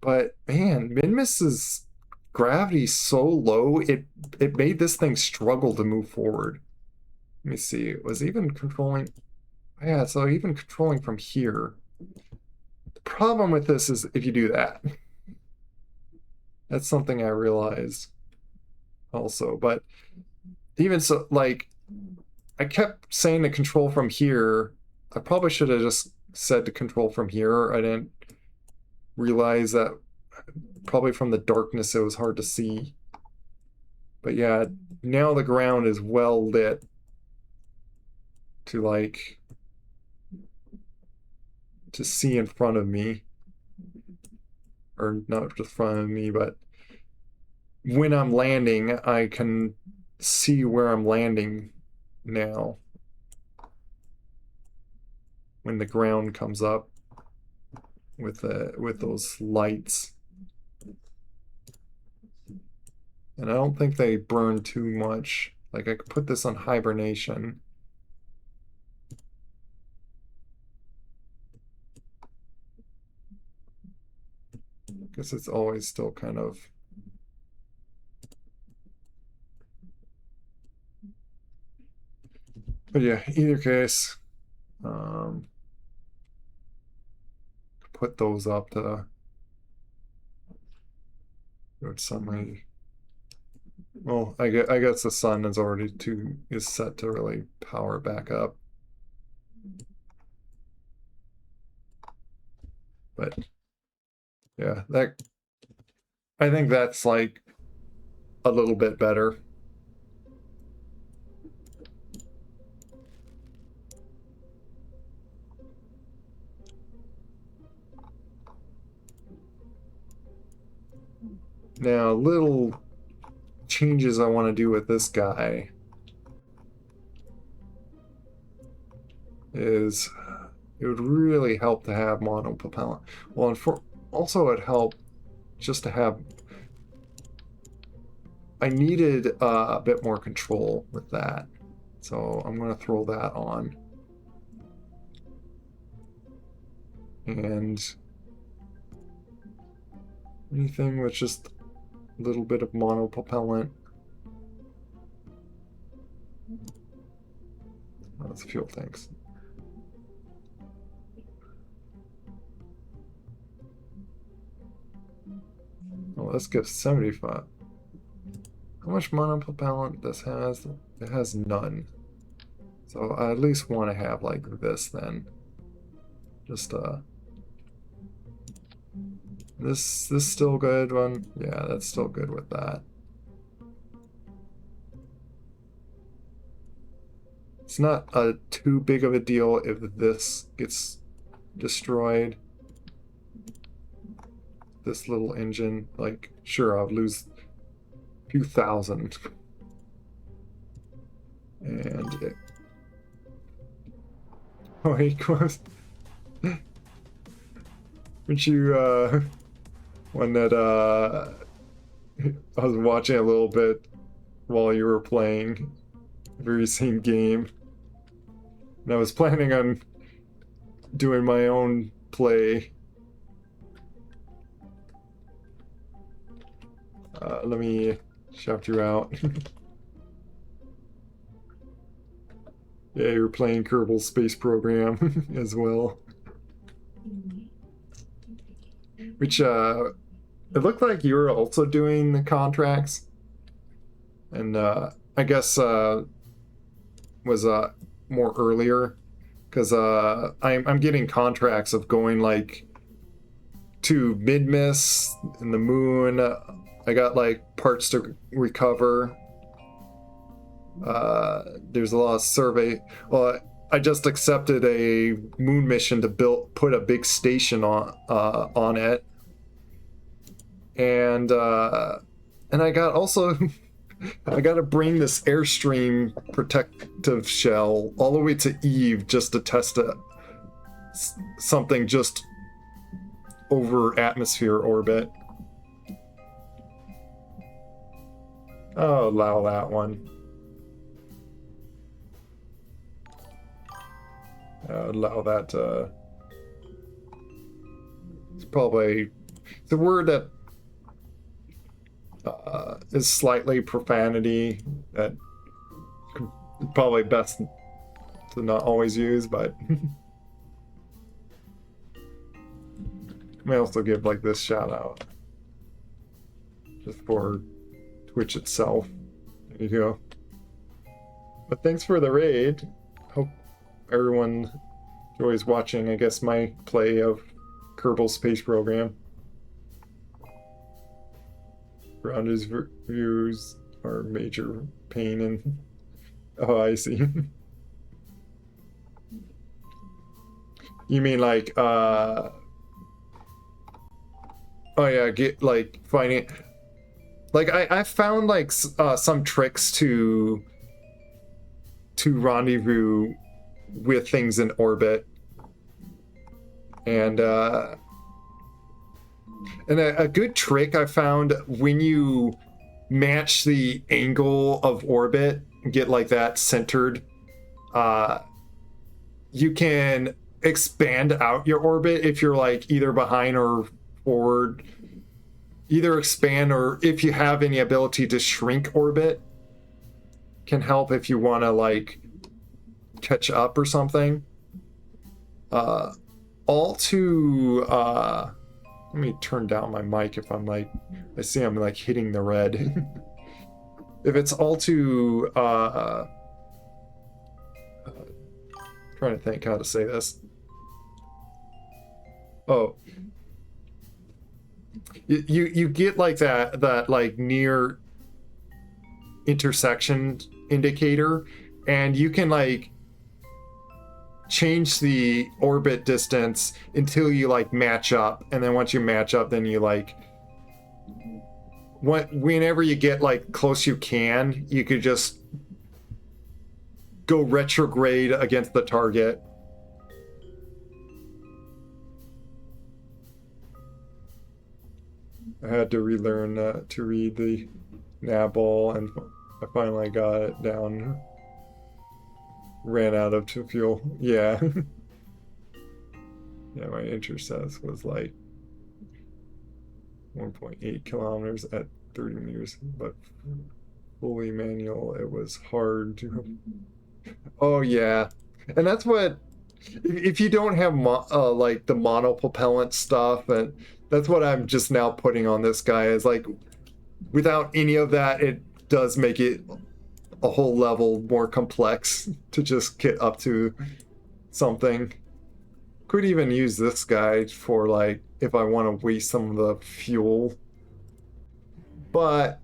But man, Minmus's gravity's so low, it made this thing struggle to move forward. Let me see. It was even controlling. Yeah, so even controlling from here. The problem with this is if you do that. That's something I realized also. But even so, like, I kept saying to control from here. I probably should have just said to control from here. I didn't realize that probably from the darkness it was hard to see. But yeah, now the ground is well lit to like to see in front of me. Or not just in front of me, but when I'm landing, I can see where I'm landing now. When the ground comes up with those lights. And I don't think they burn too much. Like I could put this on hibernation. Guess it's always still kind of. But yeah, either case, put those up to it would suddenly. Well, I guess the sun is already is set to really power back up. But yeah, I think that's like a little bit better. Now, little changes I want to do with this guy is it would really help to have monopropellant. Well, and also it'd help just to have. I needed a bit more control with that, so I'm going to throw that on. And anything with just a little bit of monopropellant. Oh, that's fuel tanks. Oh, let's give 75. How much monopropellant this has? It has none. So I at least want to have like this then. Just this still good one? Yeah, that's still good with that. It's not too big of a deal if this gets destroyed. This little engine, like, sure, I'll lose a few thousand. And it... Oh, hey, close. Weren't you, one that, I was watching a little bit while you were playing the very same game. And I was planning on doing my own play. Let me shout you out. Yeah, you're playing Kerbal Space Program as well. Which, it looked like you were also doing the contracts. And, I guess, was, more earlier. Because, I'm getting contracts of going, like, to Mid-Miss and the moon. I got, like, parts to recover. There's a lot of survey. Well, I just accepted a moon mission to put a big station on it, and I got also I got to bring this Airstream protective shell all the way to Eve just to test something just over atmosphere orbit. Oh, allow that one. allow that to... It's probably the word that is slightly profanity that probably best to not always use, but I may also give like this shout out just for Twitch itself. There you go. But thanks for the raid. Hope everyone enjoys watching, I guess, my play of Kerbal Space Program. Around his views are major pain and... Oh, I see. You mean like, oh yeah, get like finding... Like, I found like some tricks to rendezvous with things in orbit. And a good trick I found, when you match the angle of orbit, get like that centered, you can expand out your orbit if you're like either behind or forward. Either expand, or if you have any ability to shrink orbit, can help if you want to like catch up or something. All to let me turn down my mic if I'm like, I see I'm like hitting the red. If it's all to trying to think how to say this. Oh, you get like that like near intersection indicator, and you can like change the orbit distance until you like match up, and then once you match up, then you like whenever you get like close, you could just go retrograde against the target. I had to relearn to read the Nabal, and I finally got it down. Ran out of fuel. Yeah. Yeah, my intercept was like 1.8 kilometers at 30 meters, but fully manual, it was hard to... Oh yeah, and that's what, if you don't have like the monopropellant stuff, and that's what I'm just now putting on this guy, is like, without any of that, it does make it a whole level more complex to just get up to something. Could even use this guy for like, if I want to waste some of the fuel, but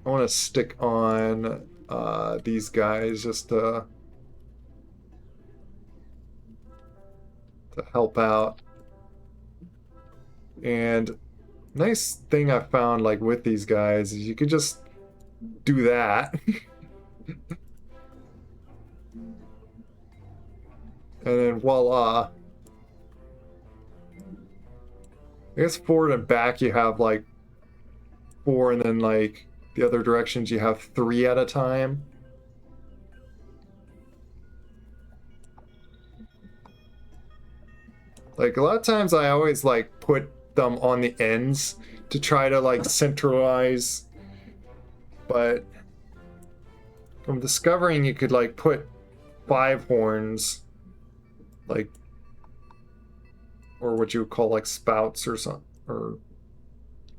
I want to stick on these guys just to help out. And nice thing I found like with these guys is you could just do that. And then voila. I guess forward and back you have like 4, and then like the other directions you have 3 at a time. Like a lot of times I always like put them on the ends to try to like centralize, but from discovering you could like put 5 horns, like, or what you would call like spouts or something, or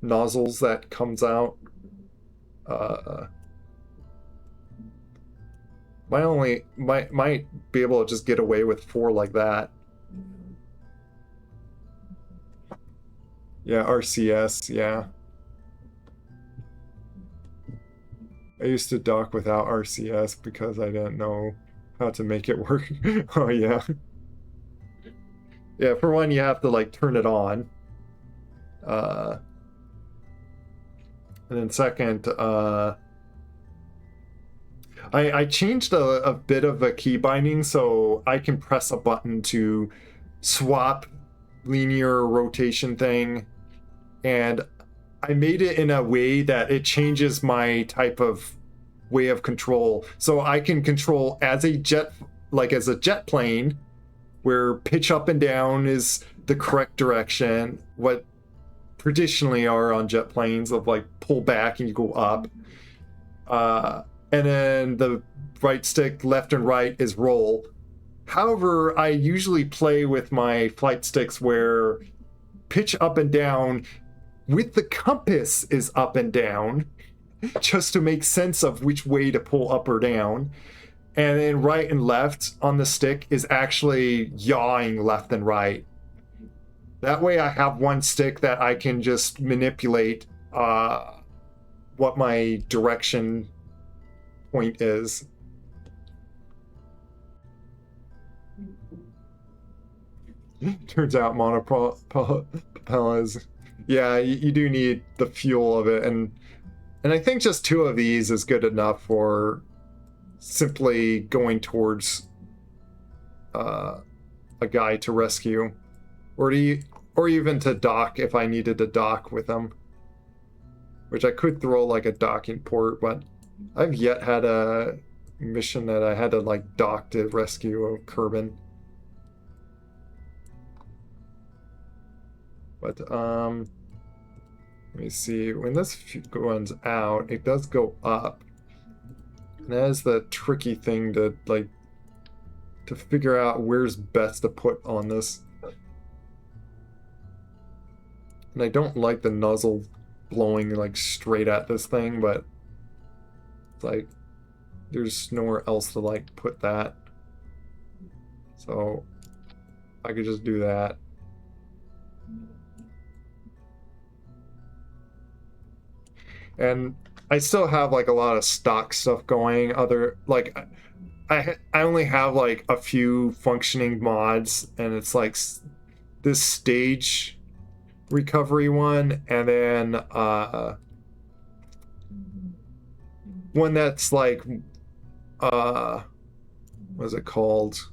nozzles that comes out. Might be able to just get away with 4 like that. Yeah, RCS, yeah. I used to dock without RCS because I didn't know how to make it work. Oh yeah. Yeah, for one, you have to like turn it on. And then second, I changed a bit of a key binding so I can press a button to swap linear rotation thing, and I made it in a way that it changes my type of way of control. So I can control as a jet, like as a jet plane, where pitch up and down is the correct direction, what traditionally are on jet planes of like pull back and you go up. And then the right stick, left and right is roll. However, I usually play with my flight sticks where pitch up and down with the compass is up and down, just to make sense of which way to pull up or down. And then right and left on the stick is actually yawing left and right. That way I have one stick that I can just manipulate what my direction point is. Turns out monopropel is, yeah, you do need the fuel of it, and I think just 2 of these is good enough for simply going towards a guy to rescue, or even to dock if I needed to dock with them, which I could throw like a docking port, but I've yet had a mission that I had to like dock to rescue a Kerbal. But let me see, when this runs out, it does go up. And that is the tricky thing to like to figure out where's best to put on this. And I don't like the nozzle blowing like straight at this thing, but it's like there's nowhere else to like put that. So I could just do that. And I still have like a lot of stock stuff going. Other like I only have like a few functioning mods, and it's like this stage recovery one, and then one that's like what is it called?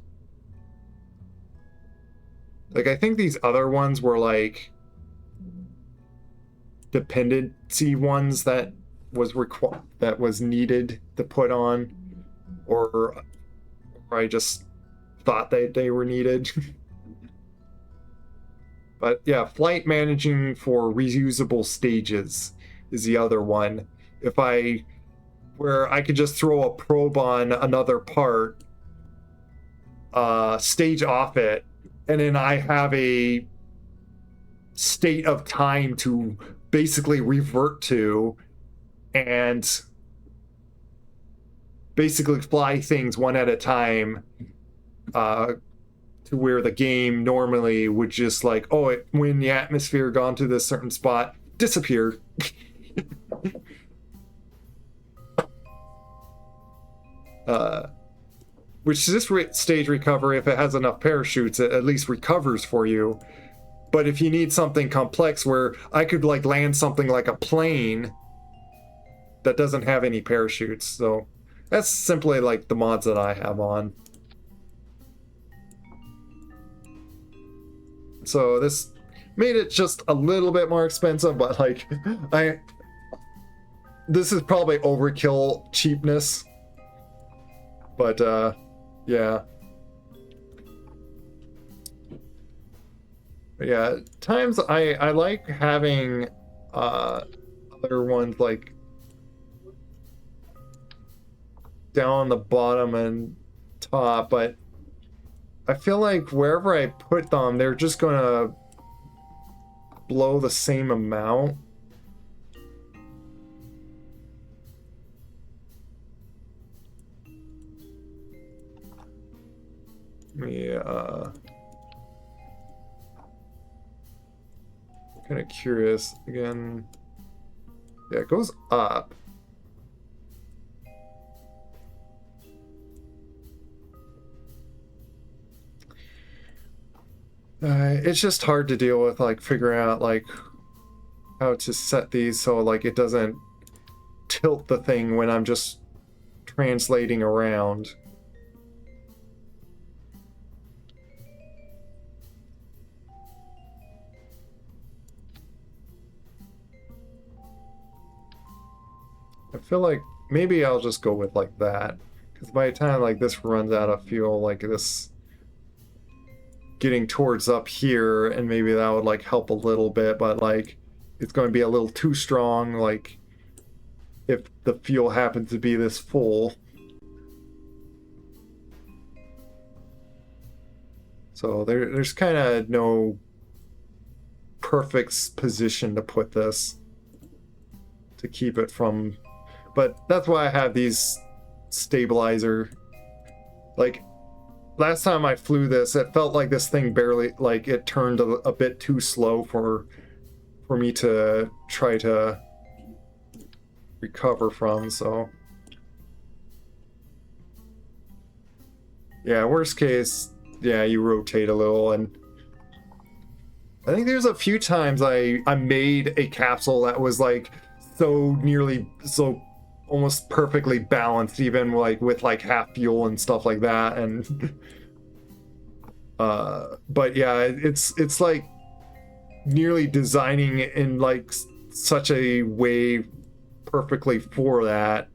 Like I think these other ones were like dependency ones that was needed to put on, or I just thought that they were needed. But yeah, flight managing for reusable stages is the other one. Where I could just throw a probe on another part, stage off it, and then I have a state of time to basically revert to and basically fly things one at a time, to where the game normally would just like, oh, when the atmosphere gone to this certain spot, disappear. Which this stage recovery, if it has enough parachutes, it at least recovers for you. But if you need something complex where I could like land something like a plane that doesn't have any parachutes, so that's simply like the mods that I have on. So this made it just a little bit more expensive, but like this is probably overkill cheapness. But yeah. But yeah, times I like having other ones like down on the bottom and top, but I feel like wherever I put them, they're just gonna blow the same amount. Yeah. Kind of curious again. Yeah, it goes up. It's just hard to deal with, like figuring out like how to set these so like it doesn't tilt the thing when I'm just translating around. I feel like maybe I'll just go with like that, Because by the time like this runs out of fuel, like this getting towards up here, and maybe that would like help a little bit, but like it's going to be a little too strong, like if the fuel happens to be this full. So there's kind of no perfect position to put this to keep it from, but that's why I have these stabilizer. Like last time I flew this, it felt like this thing barely, like it turned a bit too slow for me to try to recover from. So yeah, worst case, yeah, you rotate a little. And I think there's a few times I made a capsule that was like so almost perfectly balanced, even like with like half fuel and stuff like that. And but yeah, it's like nearly designing in like such a way perfectly for that,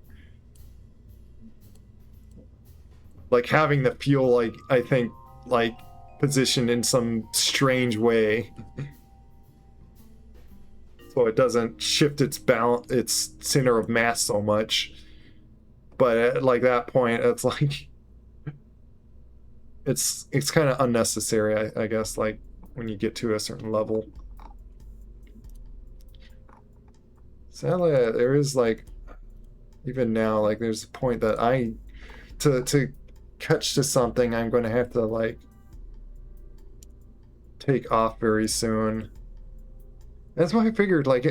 like having the fuel, like I think like positioned in some strange way so it doesn't shift its balance, its center of mass so much. But at like that point, it's like it's kind of unnecessary, I guess, like when you get to a certain level. Sadly, there is like, even now, like there's a point that to catch to something, I'm going to have to like take off very soon. That's why I figured like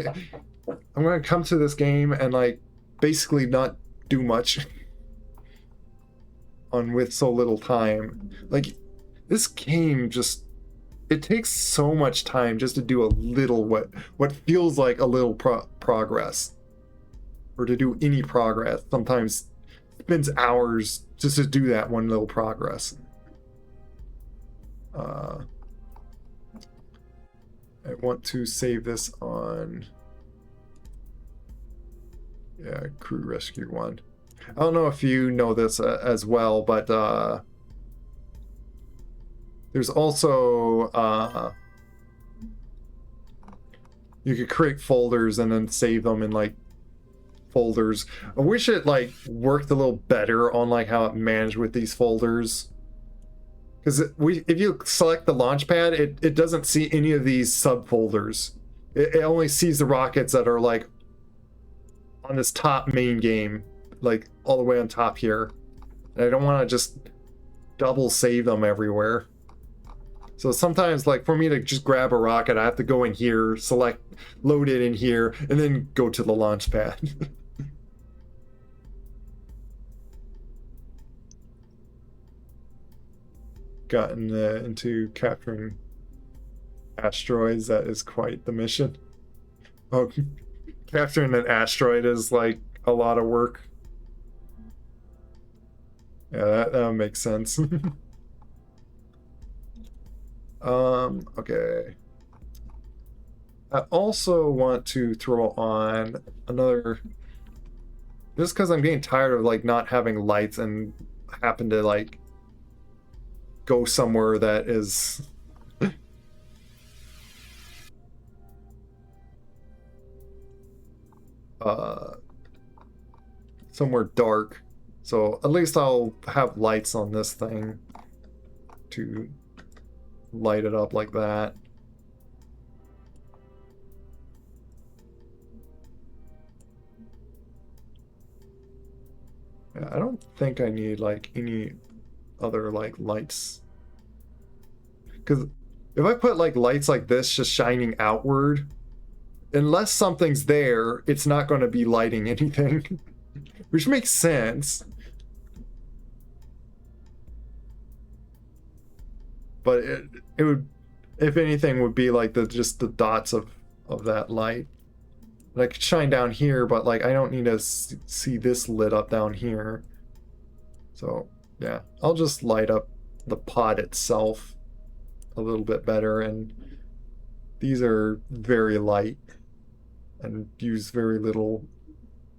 I'm going to come to this game and like basically not do much on with so little time. Like this game just, it takes so much time just to do a little what feels like a little progress, or to do any progress. Sometimes it spends hours just to do that one little progress. I want to save this on, yeah, crew rescue 1. I don't know if you know this as well, but there's also you could create folders and then save them in like folders. I wish it like worked a little better on like how it managed with these folders. Because if you select the launch pad, it doesn't see any of these subfolders. It only sees the rockets that are like on this top main game, like all the way on top here. And I don't want to just double save them everywhere. So sometimes, like for me to just grab a rocket, I have to go in here, select, load it in here, and then go to the launch pad. Gotten into capturing asteroids, that is quite the mission. Oh, capturing an asteroid is like a lot of work. Yeah, that makes sense. Okay. I also want to throw on another, just because I'm getting tired of like not having lights and happen to like go somewhere that is somewhere dark. So at least I'll have lights on this thing to light it up like that. Yeah, I don't think I need like any other like lights, because if I put like lights like this just shining outward, unless something's there, it's not going to be lighting anything. Which makes sense. But it would, if anything, would be like just the dots of that light. And I could shine down here, but like I don't need to see this lit up down here. So yeah, I'll just light up the pod itself a little bit better. And these are very light and use very little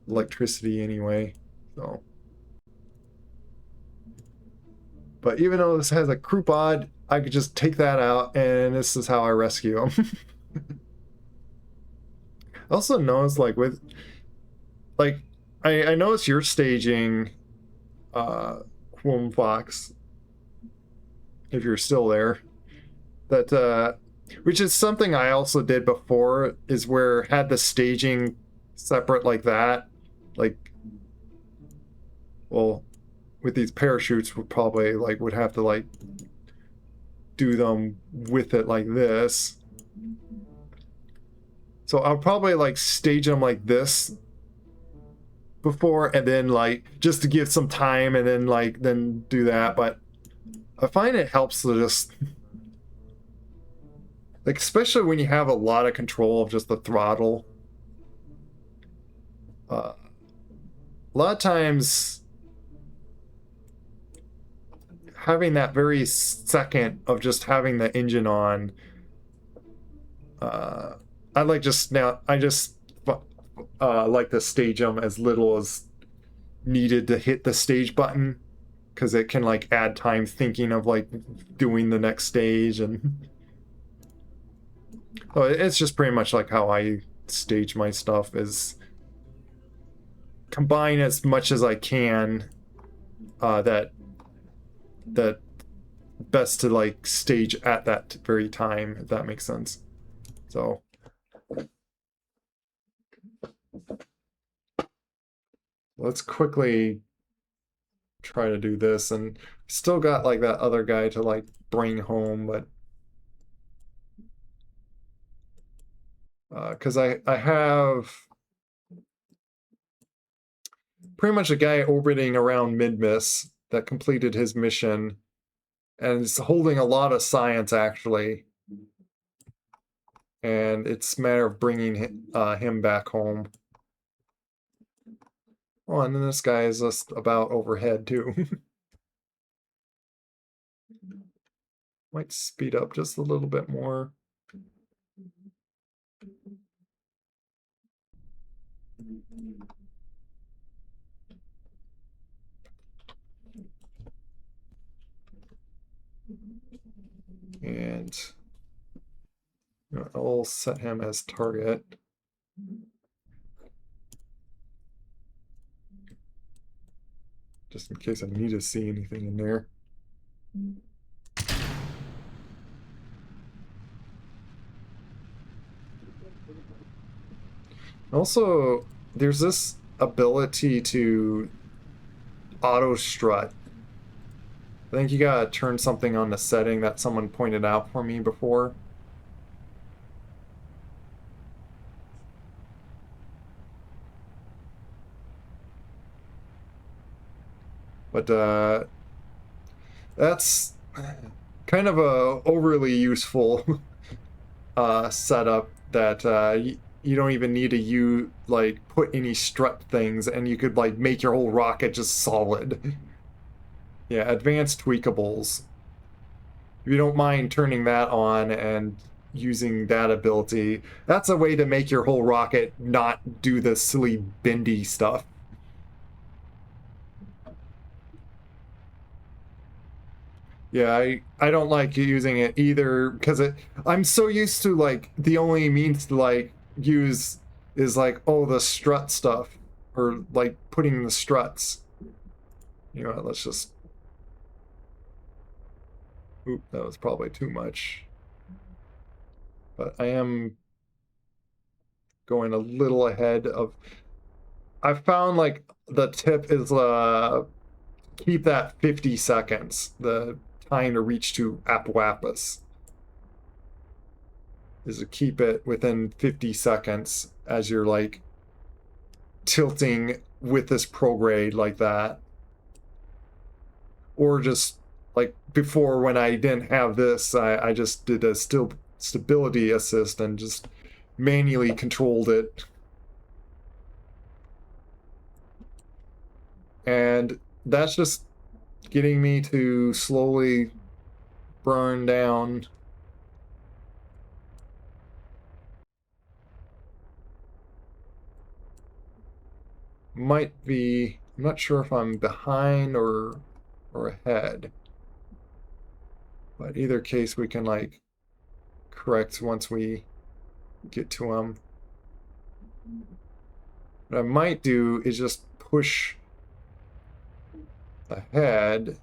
electricity anyway. So But even though this has a crew pod, I could just take that out, and this is how I rescue them. Also notice, like, with, like, I notice you're staging Quom Fox, if you're still there. That which is something I also did before, is where had the staging separate like that. Like, well, with these parachutes, would probably like would have to like do them with it like this. So I'll probably like stage them like this before, and then like just to give some time, and then like then do that. But I find it helps to just like, especially when you have a lot of control of just the throttle. A lot of times having that very second of just having the engine on, I like just now, I just like to stage them as little as needed to hit the stage button, because it can like add time thinking of like doing the next stage. And oh, it's just pretty much like how I stage my stuff, is combine as much as I can, that best to like stage at that very time, if that makes sense. So let's quickly try to do this, and still got like that other guy to like bring home, but because I have pretty much a guy orbiting around mid-miss that completed his mission, and is holding a lot of science actually, and it's a matter of bringing him back home. Oh, and then this guy is just about overhead too. Might speed up just a little bit more. And I'll set him as target. Just in case I need to see anything in there. Also, there's this ability to auto strut. I think you gotta turn something on the setting that someone pointed out for me before. But that's kind of a overly useful setup that you don't even need to like put any strut things, and you could like make your whole rocket just solid. Yeah, advanced tweakables. If you don't mind turning that on and using that ability, that's a way to make your whole rocket not do the silly bendy stuff. Yeah, I don't like using it either, because I'm so used to like the only means to like use is like, oh, the strut stuff, or like putting the struts. You know, let's just, oop, that was probably too much. But I am going a little ahead of, I found like the tip is keep that 50 seconds, the time to reach to Apuapas, is to keep it within 50 seconds as you're like tilting with this prograde like that. Or just like before, when I didn't have this, I just did a stability assist and just manually controlled it. And that's just getting me to slowly burn down. Might be, I'm not sure if I'm behind or ahead. But either case, we can like correct once we get to them. What I might do is just push ahead.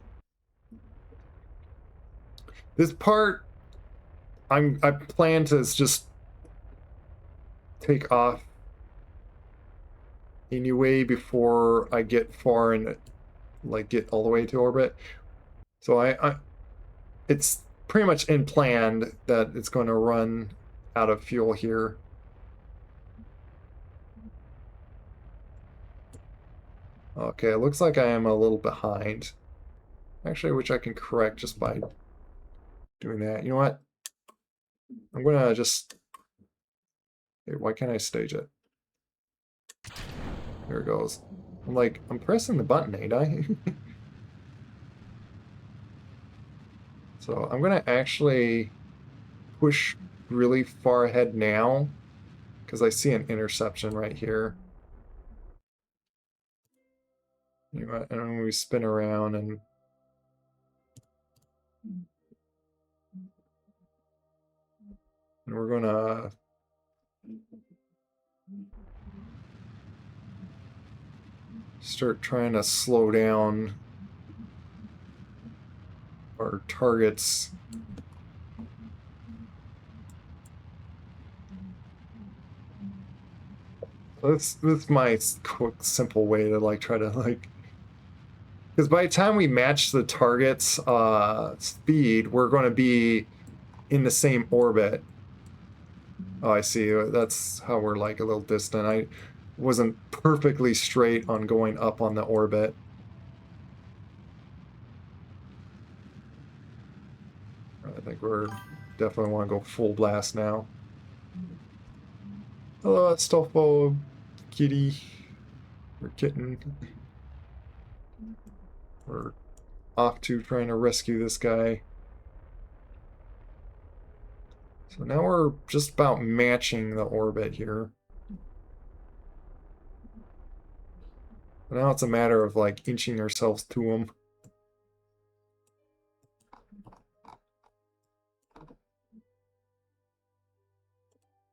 This part, I plan to just take off anyway before I get far and like get all the way to orbit. So it's pretty much in planned that it's going to run out of fuel here. Okay, it looks like I am a little behind. Actually, which I can correct just by doing that. You know what? I'm gonna just... Hey, why can't I stage it? There it goes. I'm like, I'm pressing the button, ain't I? So I'm gonna actually push really far ahead now because I see an interception right here. You know what? And then we spin around and we're gonna start trying to slow down our targets. This is my quick, simple way to like try to like, because by the time we match the target's speed, we're going to be in the same orbit. Oh, I see. That's how we're like a little distant. I wasn't perfectly straight on going up on the orbit. I think we're definitely want to go full blast now. Hello, Astolfo, kitty, or kitten. We're off to trying to rescue this guy. So now we're just about matching the orbit here. But now it's a matter of like inching ourselves to him.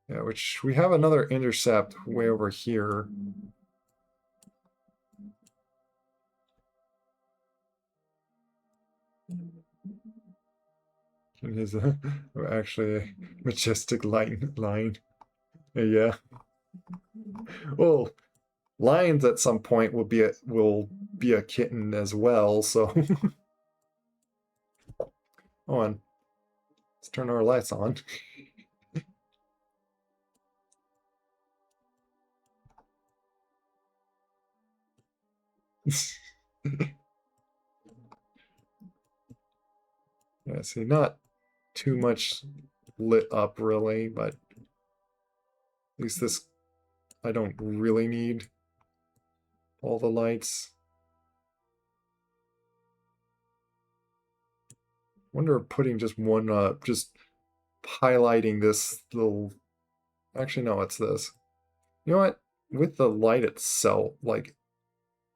Yeah, which we have another intercept way over here. It is actually a majestic line. Yeah. Well, lions at some point will be a kitten as well. So, hold on. Let's turn our lights on. Yeah, see, not too much lit up really, but at least this I don't really need all the lights. Wonder if putting just one up, just highlighting this little. Actually, no, it's this. You know what? With the light itself, like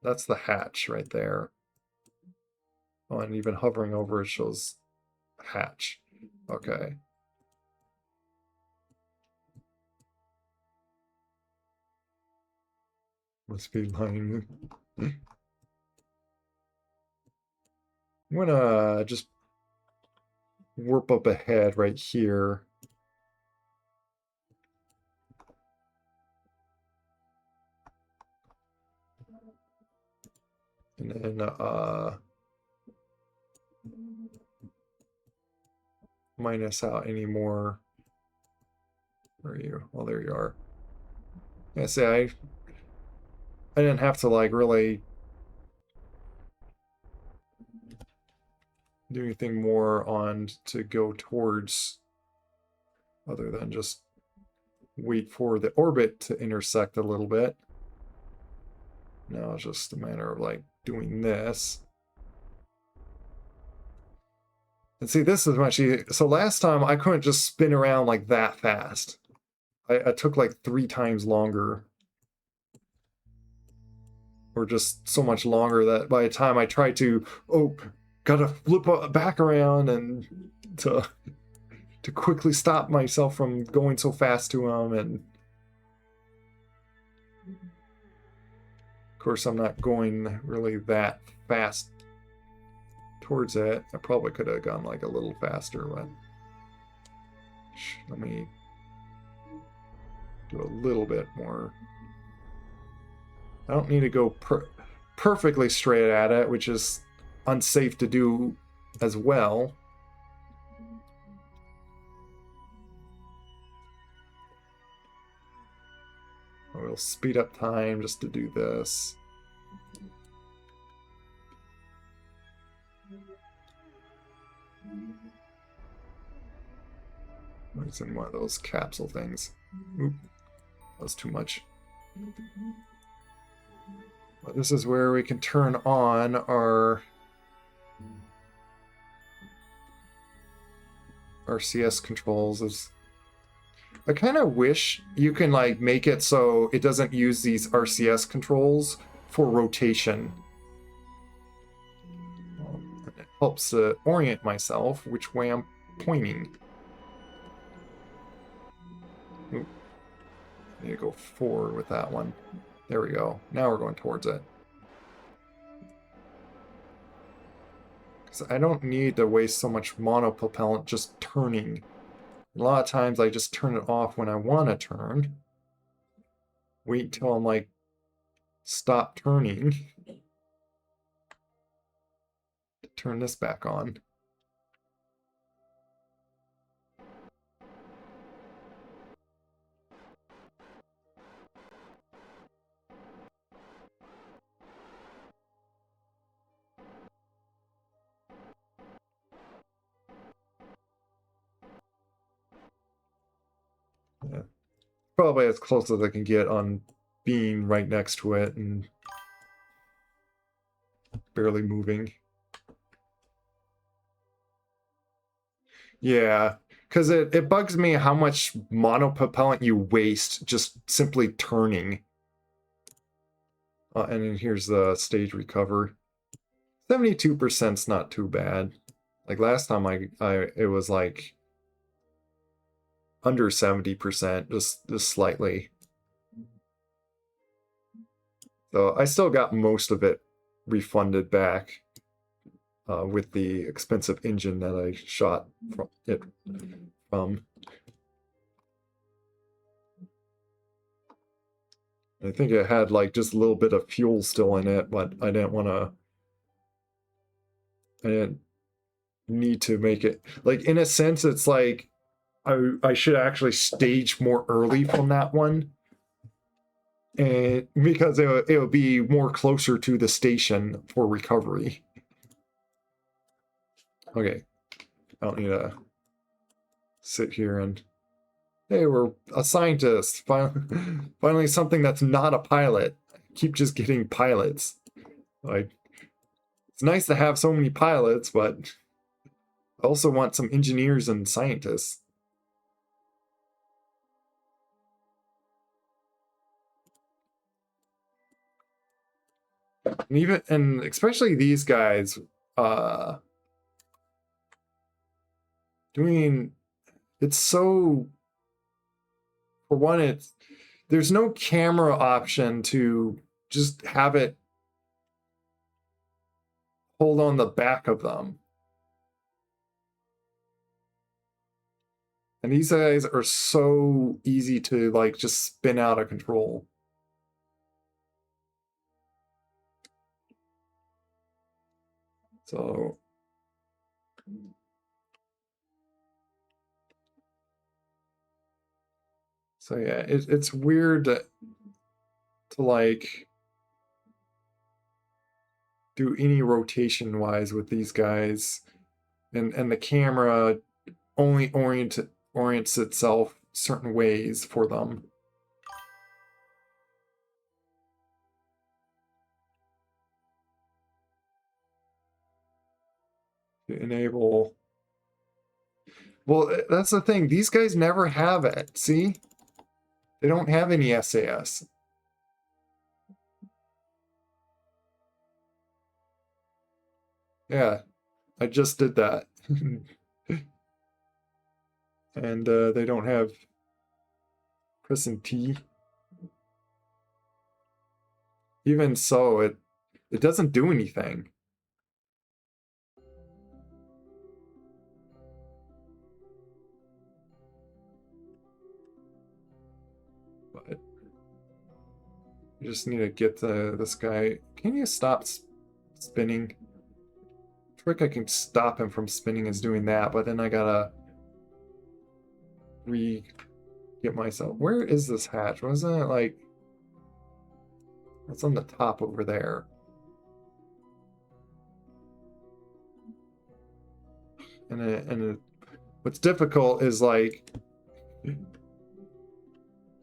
that's the hatch right there. Oh, and even hovering over it shows hatch. Okay. Must be lying. I'm gonna just warp up ahead right here. And then minus out any more. Where are you? Oh, there you are. Yeah, see, I didn't have to like really do anything more on to go towards other than just wait for the orbit to intersect a little bit. Now it's just a matter of like doing this. And see, this is much easier. So last time I couldn't just spin around like that fast. I took like 3 times longer. Or just so much longer that by the time I tried to, oh, gotta flip back around and to quickly stop myself from going so fast to him. And of course, I'm not going really that fast towards it. I probably could have gone like a little faster, but let me do a little bit more. I don't need to go perfectly straight at it, which is unsafe to do as well. We'll speed up time just to do this. It's in one of those capsule things. Oop, that was too much. But this is where we can turn on our RCS controls. I kind of wish you can like make it so it doesn't use these RCS controls for rotation. It helps orient myself which way I'm pointing. Oop. I need to go forward with that one. There we go. Now we're going towards it. Because I don't need to waste so much monopropellant just turning. A lot of times I just turn it off when I want to turn. Wait till I'm like, stop turning. Turn this back on. Yeah. Probably as close as I can get on being right next to it and barely moving. Yeah, because it bugs me how much monopropellant you waste just simply turning. And then here's the stage recover. 72%'s not too bad. Like last time it was like under 70%, just slightly. So I still got most of it refunded back with the expensive engine that I shot from it from. I think it had like just a little bit of fuel still in it, but I didn't need to make it like, in a sense, it's like I should actually stage more early from that one, and because it would be more closer to the station for recovery. Okay, I don't need to sit here and, hey, we're a scientist. Finally, something that's not a pilot. I keep just getting pilots. Like, it's nice to have so many pilots, but I also want some engineers and scientists. And especially these guys, doing, it's so, for one, there's no camera option to just have it hold on the back of them. And these guys are so easy to like just spin out of control. So yeah, it's weird to like do any rotation wise with these guys, and the camera only orients itself certain ways for them. To enable. Well, that's the thing. These guys never have it. See? They don't have any SAS. Yeah, I just did that. and they don't have pressing T. Even so, it doesn't do anything. But you just need to get this guy. Can you stop spinning? The trick I can stop him from spinning is doing that, but then I gotta get myself. Where is this hatch? Wasn't it like it's on the top over there? And what's difficult is like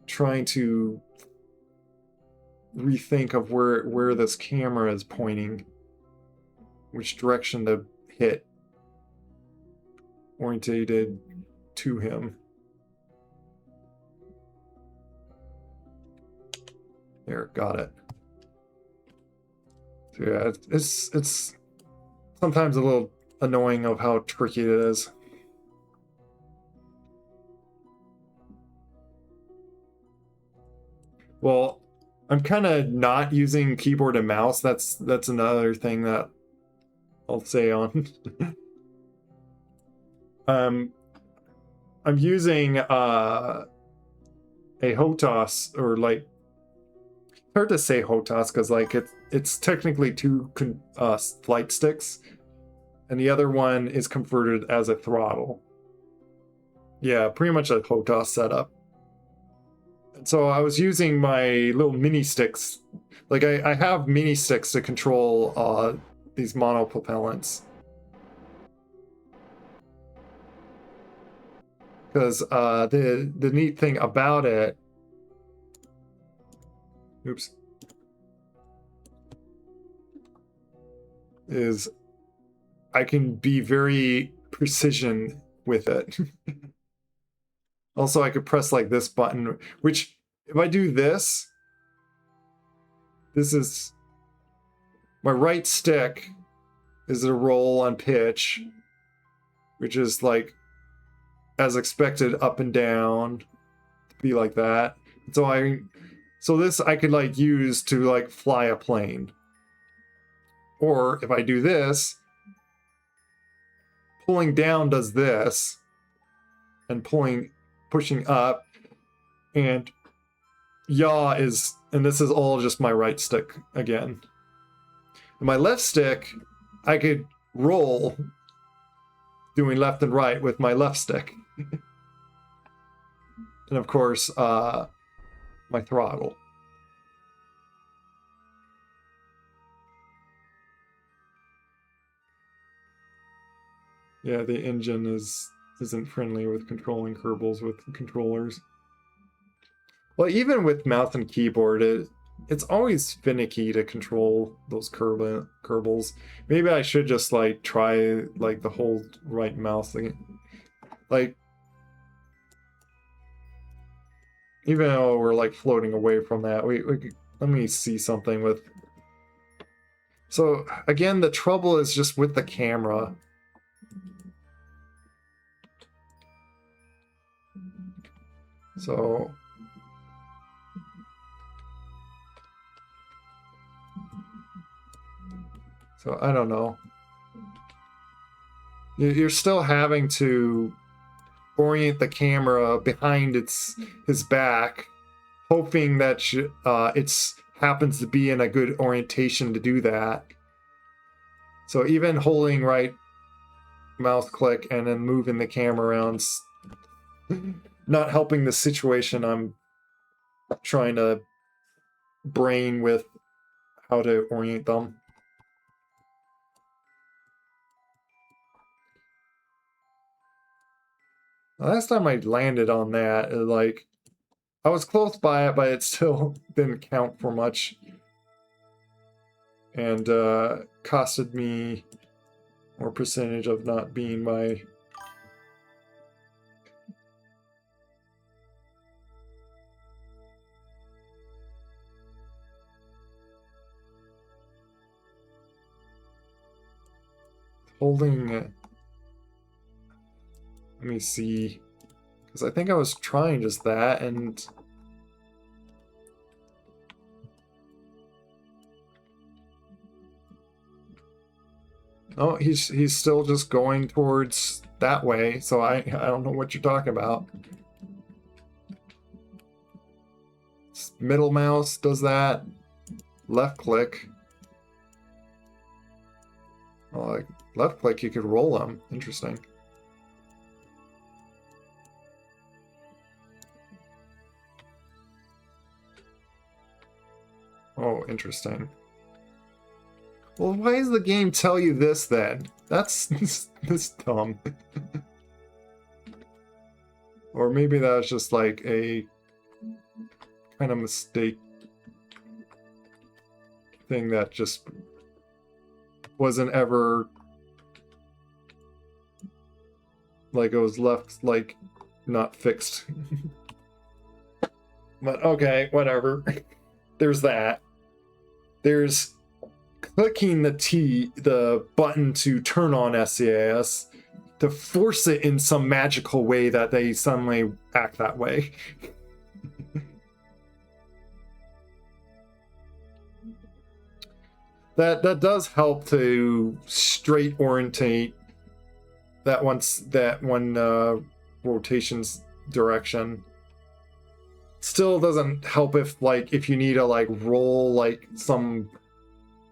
trying to rethink of where this camera is pointing, which direction to hit, orientated to him. There, got it. So yeah, it's sometimes a little annoying of how tricky it is. Well, I'm kind of not using keyboard and mouse. That's another thing that I'll say on. I'm using a HOTAS, or like, hard to say HOTAS because like it's technically two flight sticks, and the other one is converted as a throttle. Yeah, pretty much a HOTAS setup. So I was using my little mini sticks. Like I have mini sticks to control these monopropellants. Because the neat thing about it, oops, is I can be very precision with it. Also, I could press like this button, which if I do this is my right stick is a roll on pitch, which is like as expected up and down, be like that. So this I could like use to like fly a plane. Or if I do this, pulling down does this, and pushing up, and yaw is, and this is all just my right stick again. And my left stick, I could roll doing left and right with my left stick. And of course, my throttle. Yeah, the engine isn't friendly with controlling Kerbals with controllers. Well, even with mouse and keyboard, it's always finicky to control those Kerbals. Maybe I should just like try like the whole right mouse thing. Like, even though we're like floating away from that, let me see something with. So again, the trouble is just with the camera. So I don't know. You're still having to orient the camera behind his back, hoping that it's happens to be in a good orientation to do that. So even holding right mouse click and then moving the camera around, not helping the situation I'm trying to brain with how to orient them. Last time I landed on that, like, I was close by it, but it still didn't count for much. And costed me more percentage of not being my... Holding... Let me see. Because I think I was trying just that, and oh, he's still just going towards that way, so I don't know what you're talking about. Middle mouse does that. Left click. Oh, like left click, you could roll them. Interesting. Oh, interesting. Well, why does the game tell you this then? That's this dumb. Or maybe that was just like a kind of mistake thing that just wasn't ever like it was left like not fixed. But okay, whatever. There's that. There's clicking the button to turn on SCAS to force it in some magical way that they suddenly act that way. That does help to straight orientate that one rotation's direction. Still doesn't help if you need to like roll like some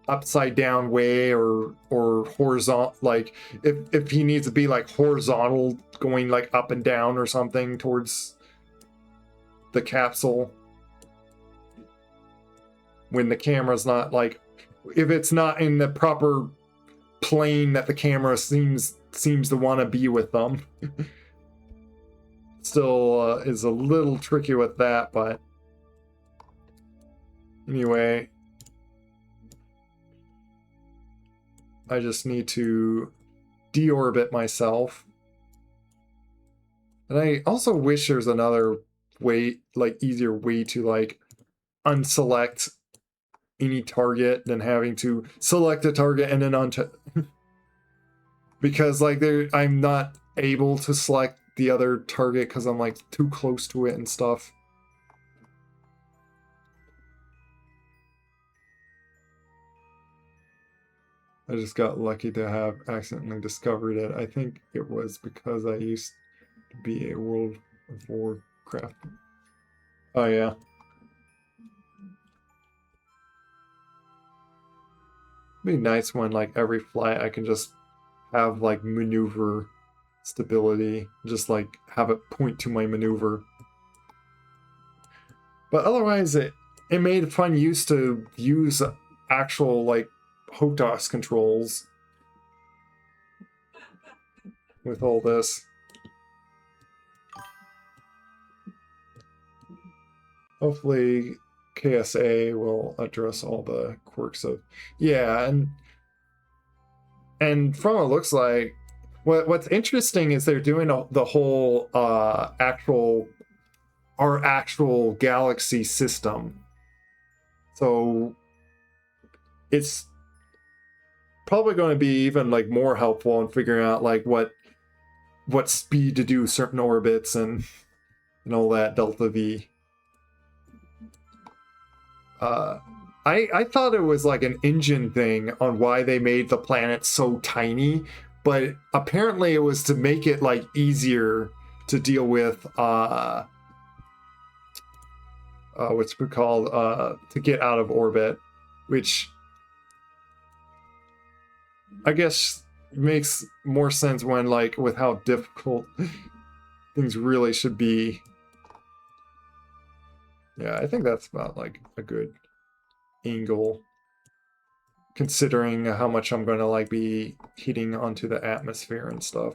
upside down way or horizontal, like if he needs to be like horizontal going like up and down or something towards the capsule when the camera's not like, if it's not in the proper plane that the camera seems to want to be with them. Still is a little tricky with that, but anyway, I just need to deorbit myself. And I also wish there's another way, like easier way to like unselect any target than having to select a target and then because like I'm not able to select the other target because I'm like too close to it and stuff. I just got lucky to have accidentally discovered it. I think it was because I used to be a World of Warcraft. Oh yeah. It'd be nice when like every flight I can just have like maneuver stability, just like have it point to my maneuver. But otherwise it made fun use to use actual like HOTAS controls with all this. Hopefully KSA will address all the quirks of yeah, and from what it looks like, what's interesting is they're doing the whole our actual galaxy system. So it's probably going to be even like more helpful in figuring out like what speed to do certain orbits and all that delta V. I thought it was like an engine thing on why they made the planet so tiny, but apparently it was to make it like easier to deal with what's it called to get out of orbit, which I guess makes more sense when like with how difficult things really should be. Yeah, I think that's about like a good angle considering how much I'm going to like be hitting onto the atmosphere and stuff.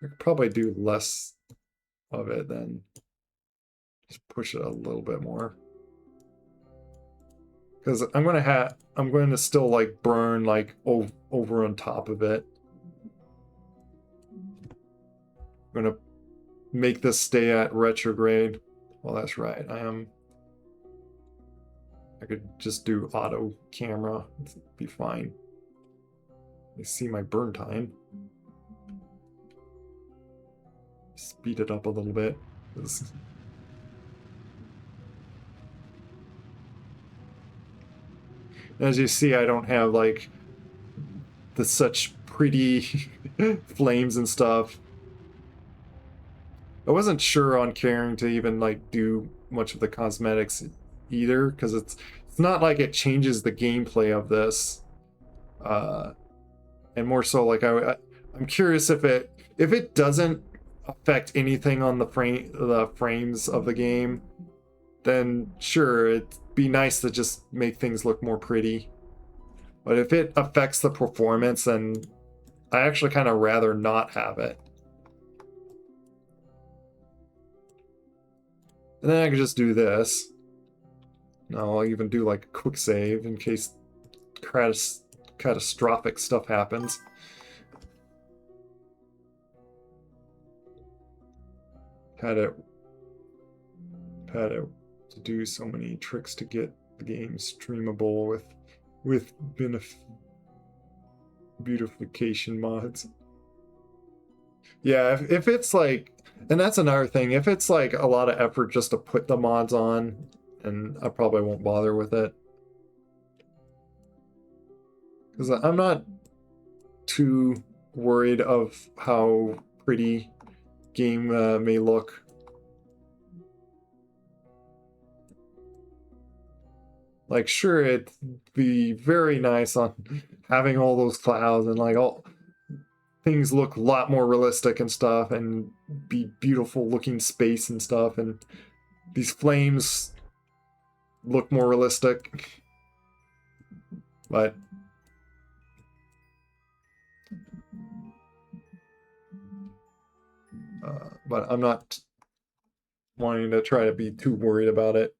I could probably do less of it than just push it a little bit more. Because I'm going to still like burn like over on top of it. I'm going to make this stay at retrograde. Well, that's right. I could just do auto camera. It'd be fine. You see my burn time. speed it up a little bit. As you see, I don't have like the such pretty flames and stuff. I wasn't sure on caring to even like do much of the cosmetics either, because it's not like it changes the gameplay of this. And more so like I'm curious if it doesn't affect anything on the frames of the game, then sure, it'd be nice to just make things look more pretty. But if it affects the performance, then I actually kind of rather not have it. And then I can just do this. No, I'll even do like a quick save in case catastrophic stuff happens. Had to do so many tricks to get the game streamable with beautification mods. Yeah, if it's like, and that's another thing, if it's like a lot of effort just to put the mods on, and I probably won't bother with it. Because I'm not too worried of how pretty game may look. Like, sure, it'd be very nice on having all those clouds and like all things look a lot more realistic and stuff, and be beautiful looking space and stuff, and these flames look more realistic. But I'm not wanting to try to be too worried about it.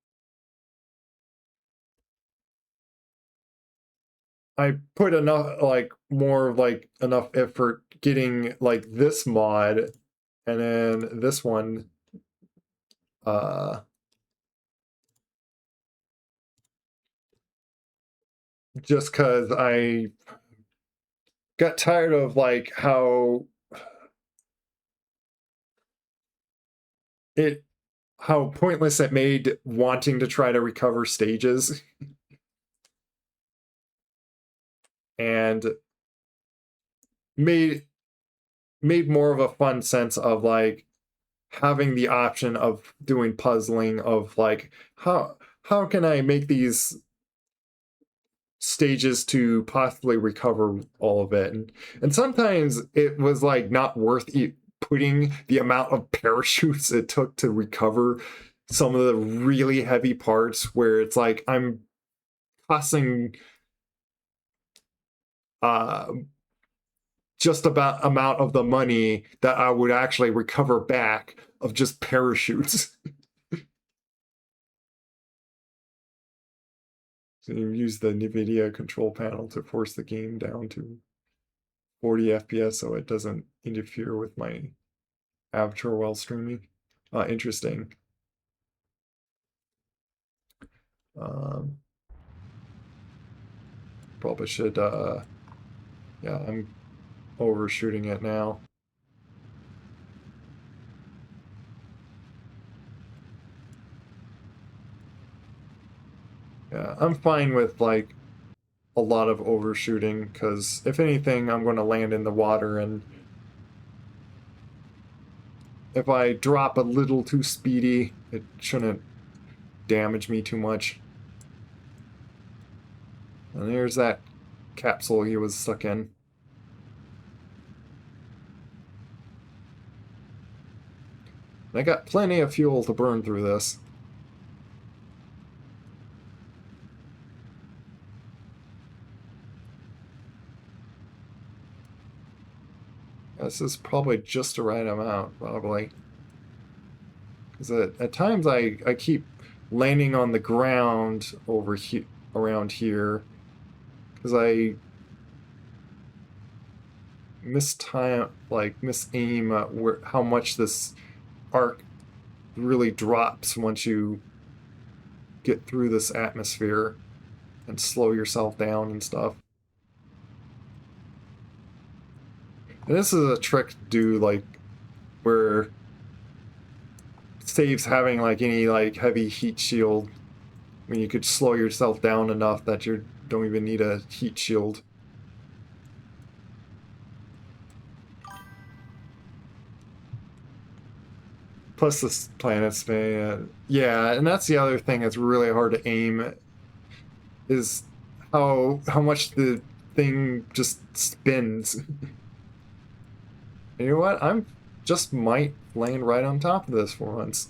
I put enough, like, more, like, enough effort getting, like, this mod, and then this one, just because I got tired of, like, how pointless it made wanting to try to recover stages. And made more of a fun sense of like having the option of doing puzzling of like how can I make these stages to possibly recover all of it, and sometimes it was like not worth putting the amount of parachutes it took to recover some of the really heavy parts where it's like I'm tossing just about amount of the money that I would actually recover back of just parachutes. So you use the NVIDIA control panel to force the game down to 40 FPS so it doesn't interfere with my avatar while streaming. Interesting. Um, Probably should, yeah, I'm overshooting it now. Yeah, I'm fine with like a lot of overshooting because if anything, I'm going to land in the water, and if I drop a little too speedy, it shouldn't damage me too much. And there's that capsule he was stuck in. I got plenty of fuel to burn through this. This is probably just the right amount, probably. Because at times I keep landing on the ground over here, around here, because I misaim how much this arc really drops once you get through this atmosphere and slow yourself down and stuff. And this is a trick to do, like, where saves having like any like heavy heat shield. I mean, you could slow yourself down enough that you don't even need a heat shield. Plus this planet's yeah, and that's the other thing that's really hard to aim is how much the thing just spins. You know what? I'm just might land right on top of this for once.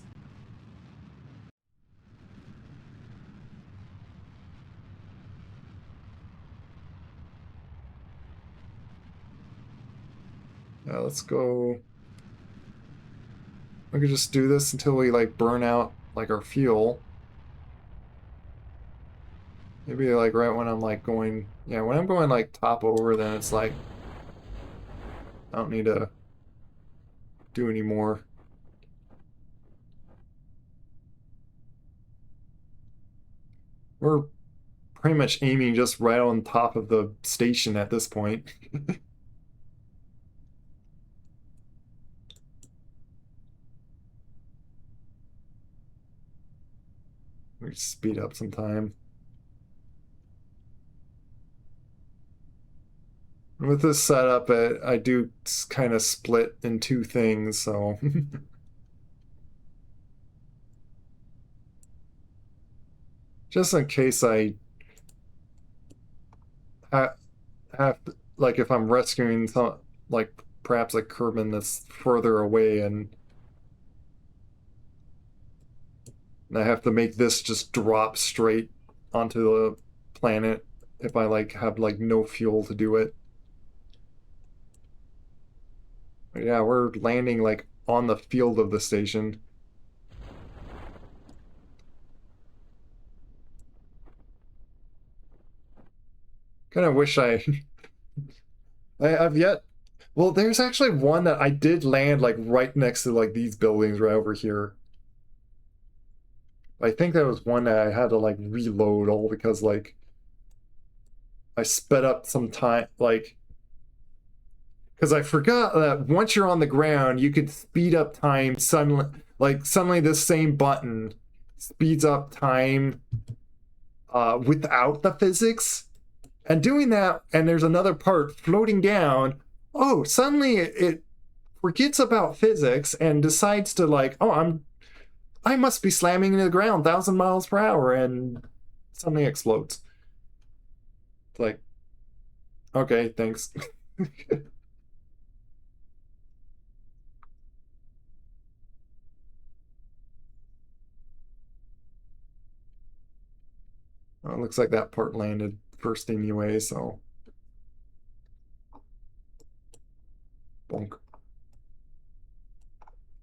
Let's go. We could just do this until we like burn out like our fuel. Maybe like right when I'm like going, yeah, when I'm going like top over, then it's like I don't need to do any more. We're pretty much aiming just right on top of the station at this point. We speed up some time. With this setup, I do kind of split in two things, so just in case I ha have to, like if I'm rescuing some, like perhaps a Kerbal that's further away and I have to make this just drop straight onto the planet if I like have like no fuel to do it. But yeah, we're landing like on the field of the station. Kind of wish I've yet. Well, there's actually one that I did land like right next to like these buildings right over here. I think that was one that I had to like reload all because like I sped up some time like because I forgot that once you're on the ground you could speed up time suddenly like suddenly this same button speeds up time without the physics and doing that and there's another part floating down. Oh, suddenly it forgets about physics and decides to like, oh, I must be slamming into the ground 1,000 miles per hour, and something explodes. It's like, okay, thanks. Well, it looks like that part landed first anyway, so bonk.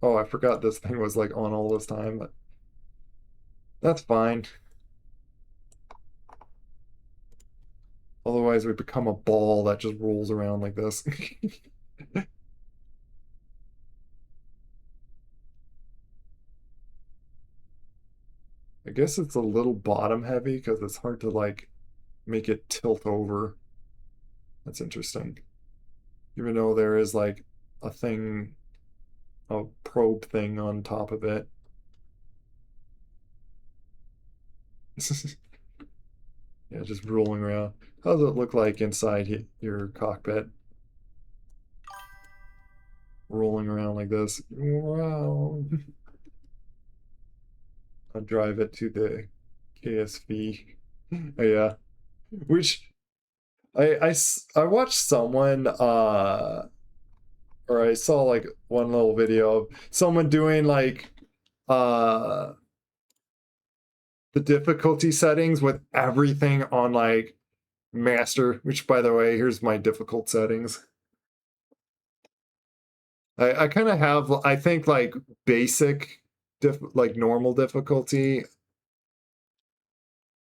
Oh, I forgot this thing was like on all this time, but that's fine. Otherwise, we become a ball that just rolls around like this. I guess it's a little bottom heavy because it's hard to like make it tilt over. That's interesting. Even though there is like a thing, a probe thing on top of it. Yeah, just rolling around. How does it look like inside your cockpit? Rolling around like this. Wow. I'll drive it to the KSP. Oh, yeah. Which I watched someone or I saw like one little video of someone doing like uh the difficulty settings with everything on like master, which by the way, here's my difficult settings. I kind of have, I think like basic, like normal difficulty.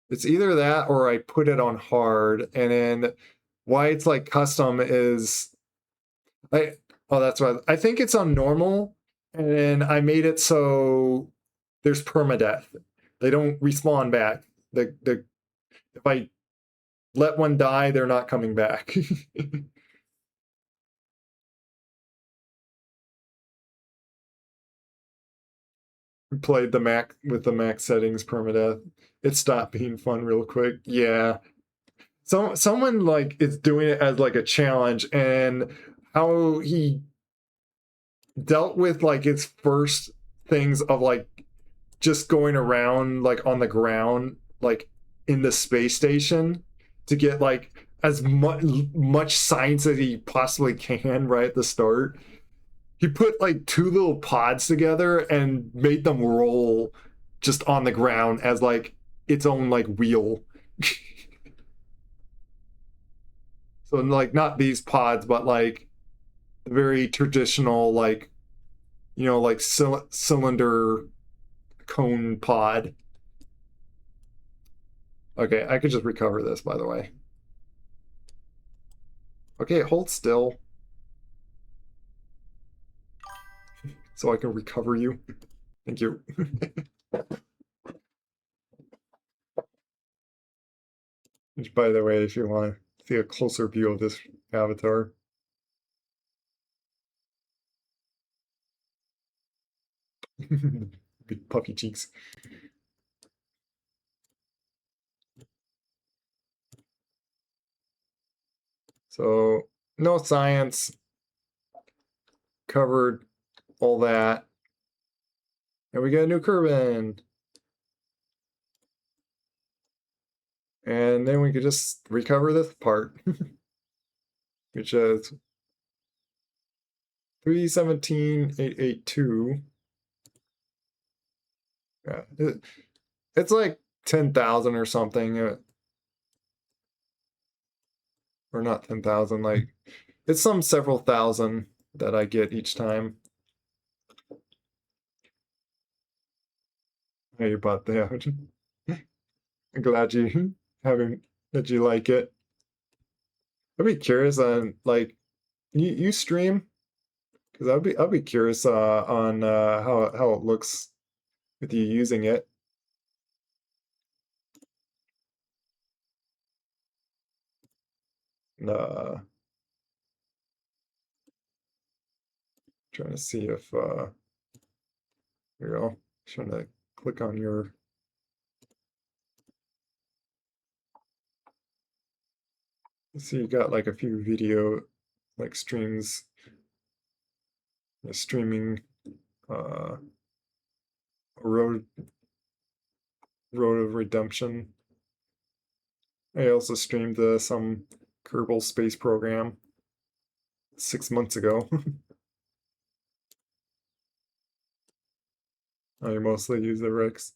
It's either that or I put it on hard. And then why it's like custom is, I, oh, that's right. I think it's on normal. And then I made it so there's permadeath. They don't respawn back. If I let one die, they're not coming back. played the Mac with the max settings permadeath. It stopped being fun real quick. Yeah. Someone like is doing it as like a challenge, and how he dealt with like its first things of like just going around like on the ground, like in the space station, to get like as much science as he possibly can right at the start. He put like two little pods together and made them roll just on the ground as like its own like wheel. So like not these pods, but like very traditional, like like cylinder cone pod. Okay, I could just recover this, by the way. Okay, hold still so I can recover you. Thank you. Which, by the way, if you want to see a closer view of this avatar. Big puffy cheeks. So, no science, covered all that. And we get a new Kerbal. And then we could just recover this part, which is 317,882. Yeah, it's like 10,000 or something, or not 10,000. Like it's some several thousand that I get each time. Hey, you bought that. I'm glad you that you like it. I'd be curious on like you stream, because I'd be curious on how it looks with you using it. Uh, Trying to see if here we go. Trying to click on your. See, you got like a few video like streams, streaming uh road of redemption. I also streamed some Kerbal space program 6 months ago. I mostly use the Ricks.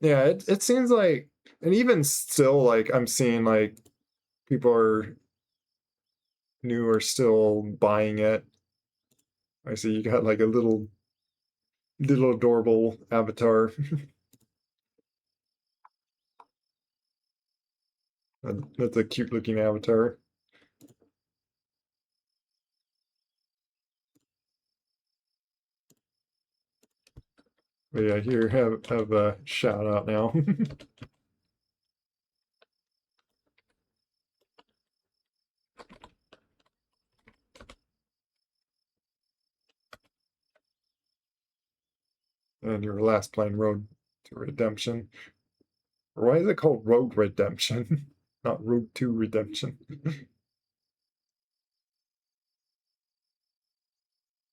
Yeah, it seems like, and even still, like I'm seeing like people are new or still buying it. I see you got like a little adorable avatar. That's a cute looking avatar. But yeah, here have a shout out now. And your last playing Road to Redemption. Why is it called Road Redemption? Not Road to Redemption.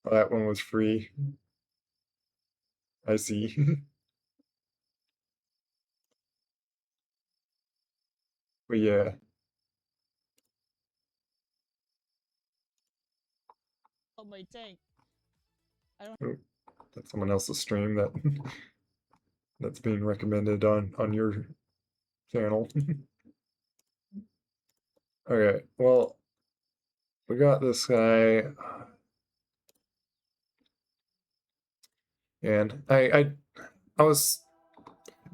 Oh, that one was free. I see. But yeah. Oh my tank. Oh, that's someone else's stream that's being recommended on your channel. Okay, well, we got this guy, and I was,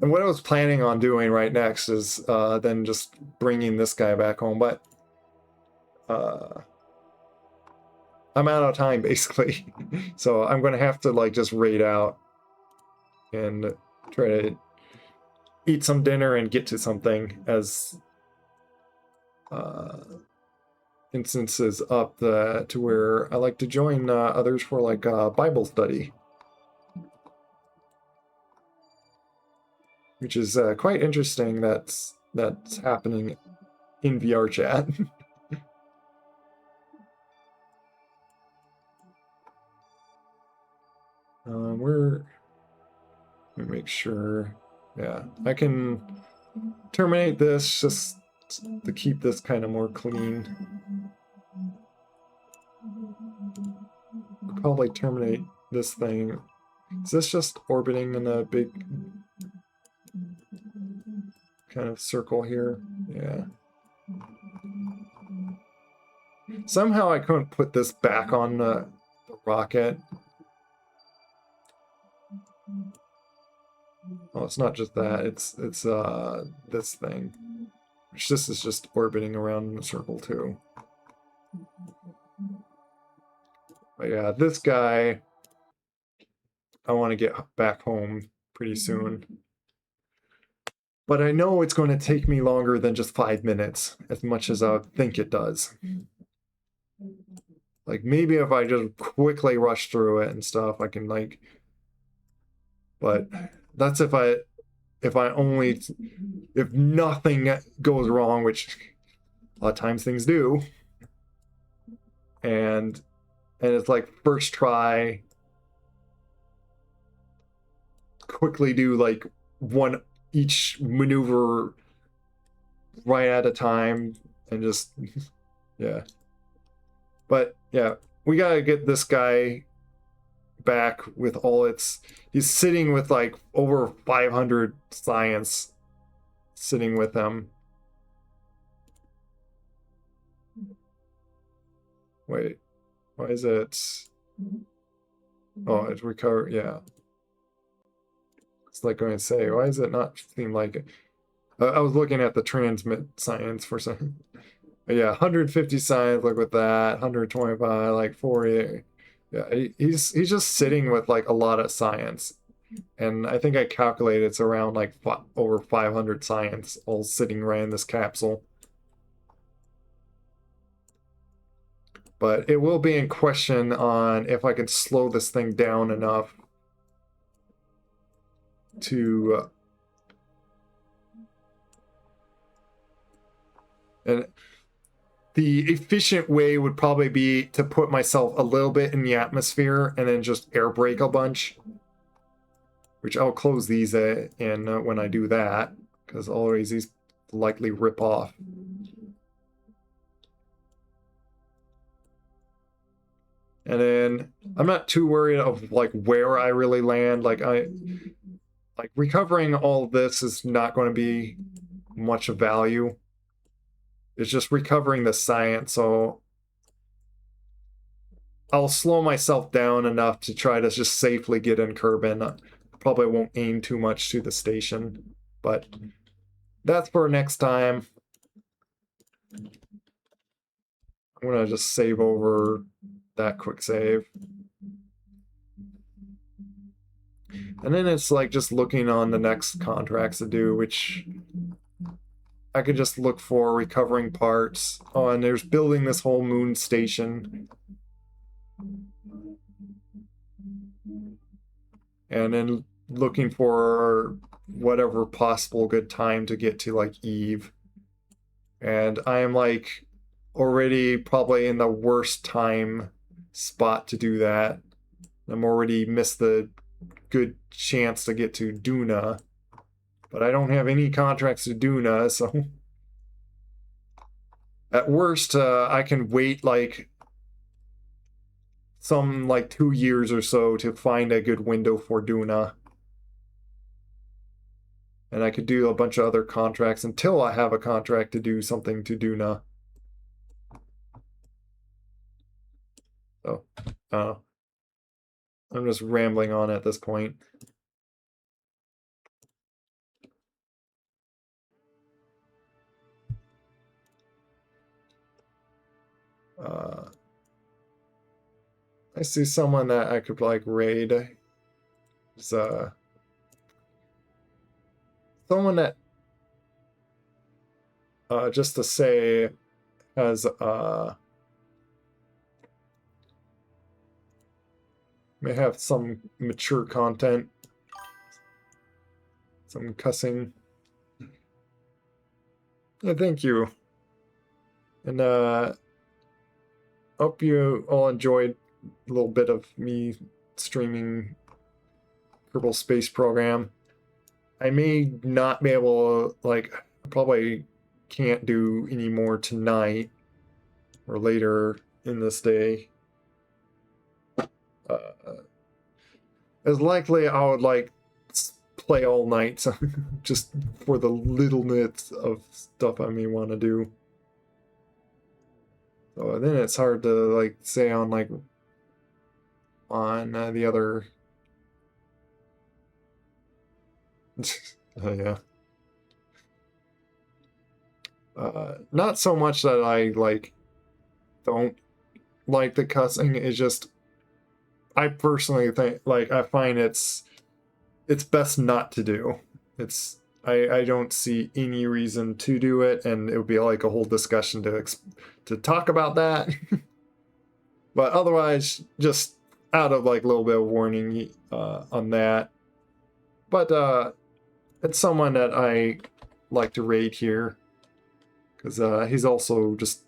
and what I was planning on doing right next is then just bringing this guy back home, but uh, I'm out of time basically, so I'm gonna have to like just raid out and try to eat some dinner and get to something as uh, instances up to where I like to join others for like Bible study. which is quite interesting. That's happening in VR chat. Let me make sure. Yeah, I can terminate this just to keep this kind of more clean. I'll probably terminate this thing. Is this just orbiting in a big kind of circle here? Yeah. Somehow I couldn't put this back on the rocket. Oh, it's not just that. It's this thing. Which this is just orbiting around in a circle too. But yeah, this guy I want to get back home pretty soon. But I know it's going to take me longer than just 5 minutes, as much as I think it does. Like, maybe if I just quickly rush through it and stuff, I can, like... But that's if nothing goes wrong, which a lot of times things do. And it's like, first try, quickly do, like, one each maneuver right at a time, and just, yeah. But, yeah, we gotta get this guy back with all its... He's sitting with, like, over 500 science sitting with him. Wait, why is it... Oh, it's recover... Yeah. It's like going to say, why does it not seem like it? I was looking at the transmit science for some... But yeah, 150 science, like with that, 125, like 40. Yeah, he's just sitting with like a lot of science. And I think I calculated it's around like over 500 science all sitting right in this capsule. But it will be in question on if I can slow this thing down enough to... and the efficient way would probably be to put myself a little bit in the atmosphere and then just air brake a bunch. Which I'll close these in when I do that, because always these likely rip off. And then I'm not too worried of like where I really land. Like recovering all of this is not going to be much of value. It's just recovering the science, so I'll slow myself down enough to try to just safely get in Kerbal. Probably won't aim too much to the station, but that's for next time. I'm gonna just save over that quick save. And then it's like just looking on the next contracts to do, which I could just look for recovering parts. Oh, and there's building this whole moon station. And then looking for whatever possible good time to get to like Eve. And I am like already probably in the worst time spot to do that. I'm already missed the good chance to get to Duna. But I don't have any contracts to Duna, so at worst I can wait like some like 2 years or so to find a good window for Duna. And I could do a bunch of other contracts until I have a contract to do something to Duna. So, I'm just rambling on at this point. I see someone that I could like raid. It's someone that just to say has may have some mature content. some cussing. Yeah, thank you. And hope you all enjoyed a little bit of me streaming Kerbal Space Program. I may not be able to, like, probably can't do any more tonight or later in this day. It's likely I would like play all night just for the little bits of stuff I may want to do. So then it's hard to like say on the other. Oh, yeah. Not so much that I like don't like the cussing. It's just I personally think like I find it's best not to do. It's I don't see any reason to do it, and it would be like a whole discussion to talk about that. But otherwise, just out of like a little bit of warning on that. But it's someone that I like to raid here because he's also just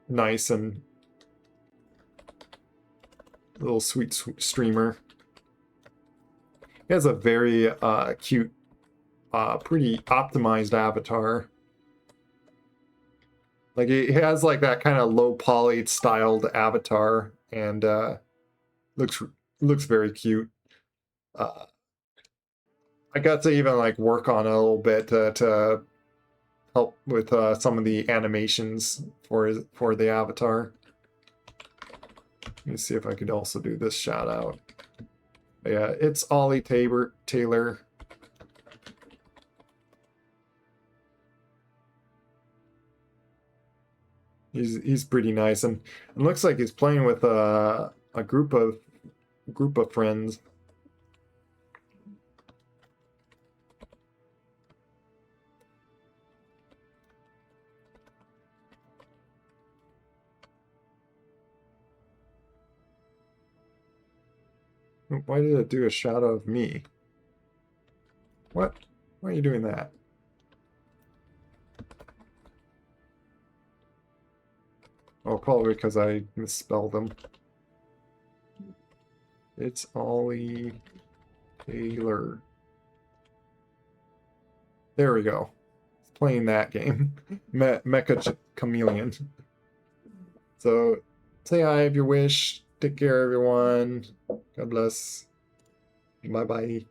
nice and a little sweet streamer. He has a very cute, pretty optimized avatar. Like he has like that kind of low poly styled avatar, and looks very cute. I got to even like work on it a little bit to help with some of the animations for the avatar. Let me see if I could also do this shout out. Yeah, it's Ollie Taylor. He's pretty nice, and it looks like he's playing with a group of friends. Why did it do a shadow of me? What? Why are you doing that? Oh, probably because I misspelled them. It's Ollie Taylor. There we go. Playing that game. Mecha Chameleon. So, say hi if you wish. Take care, everyone. God bless. Bye-bye.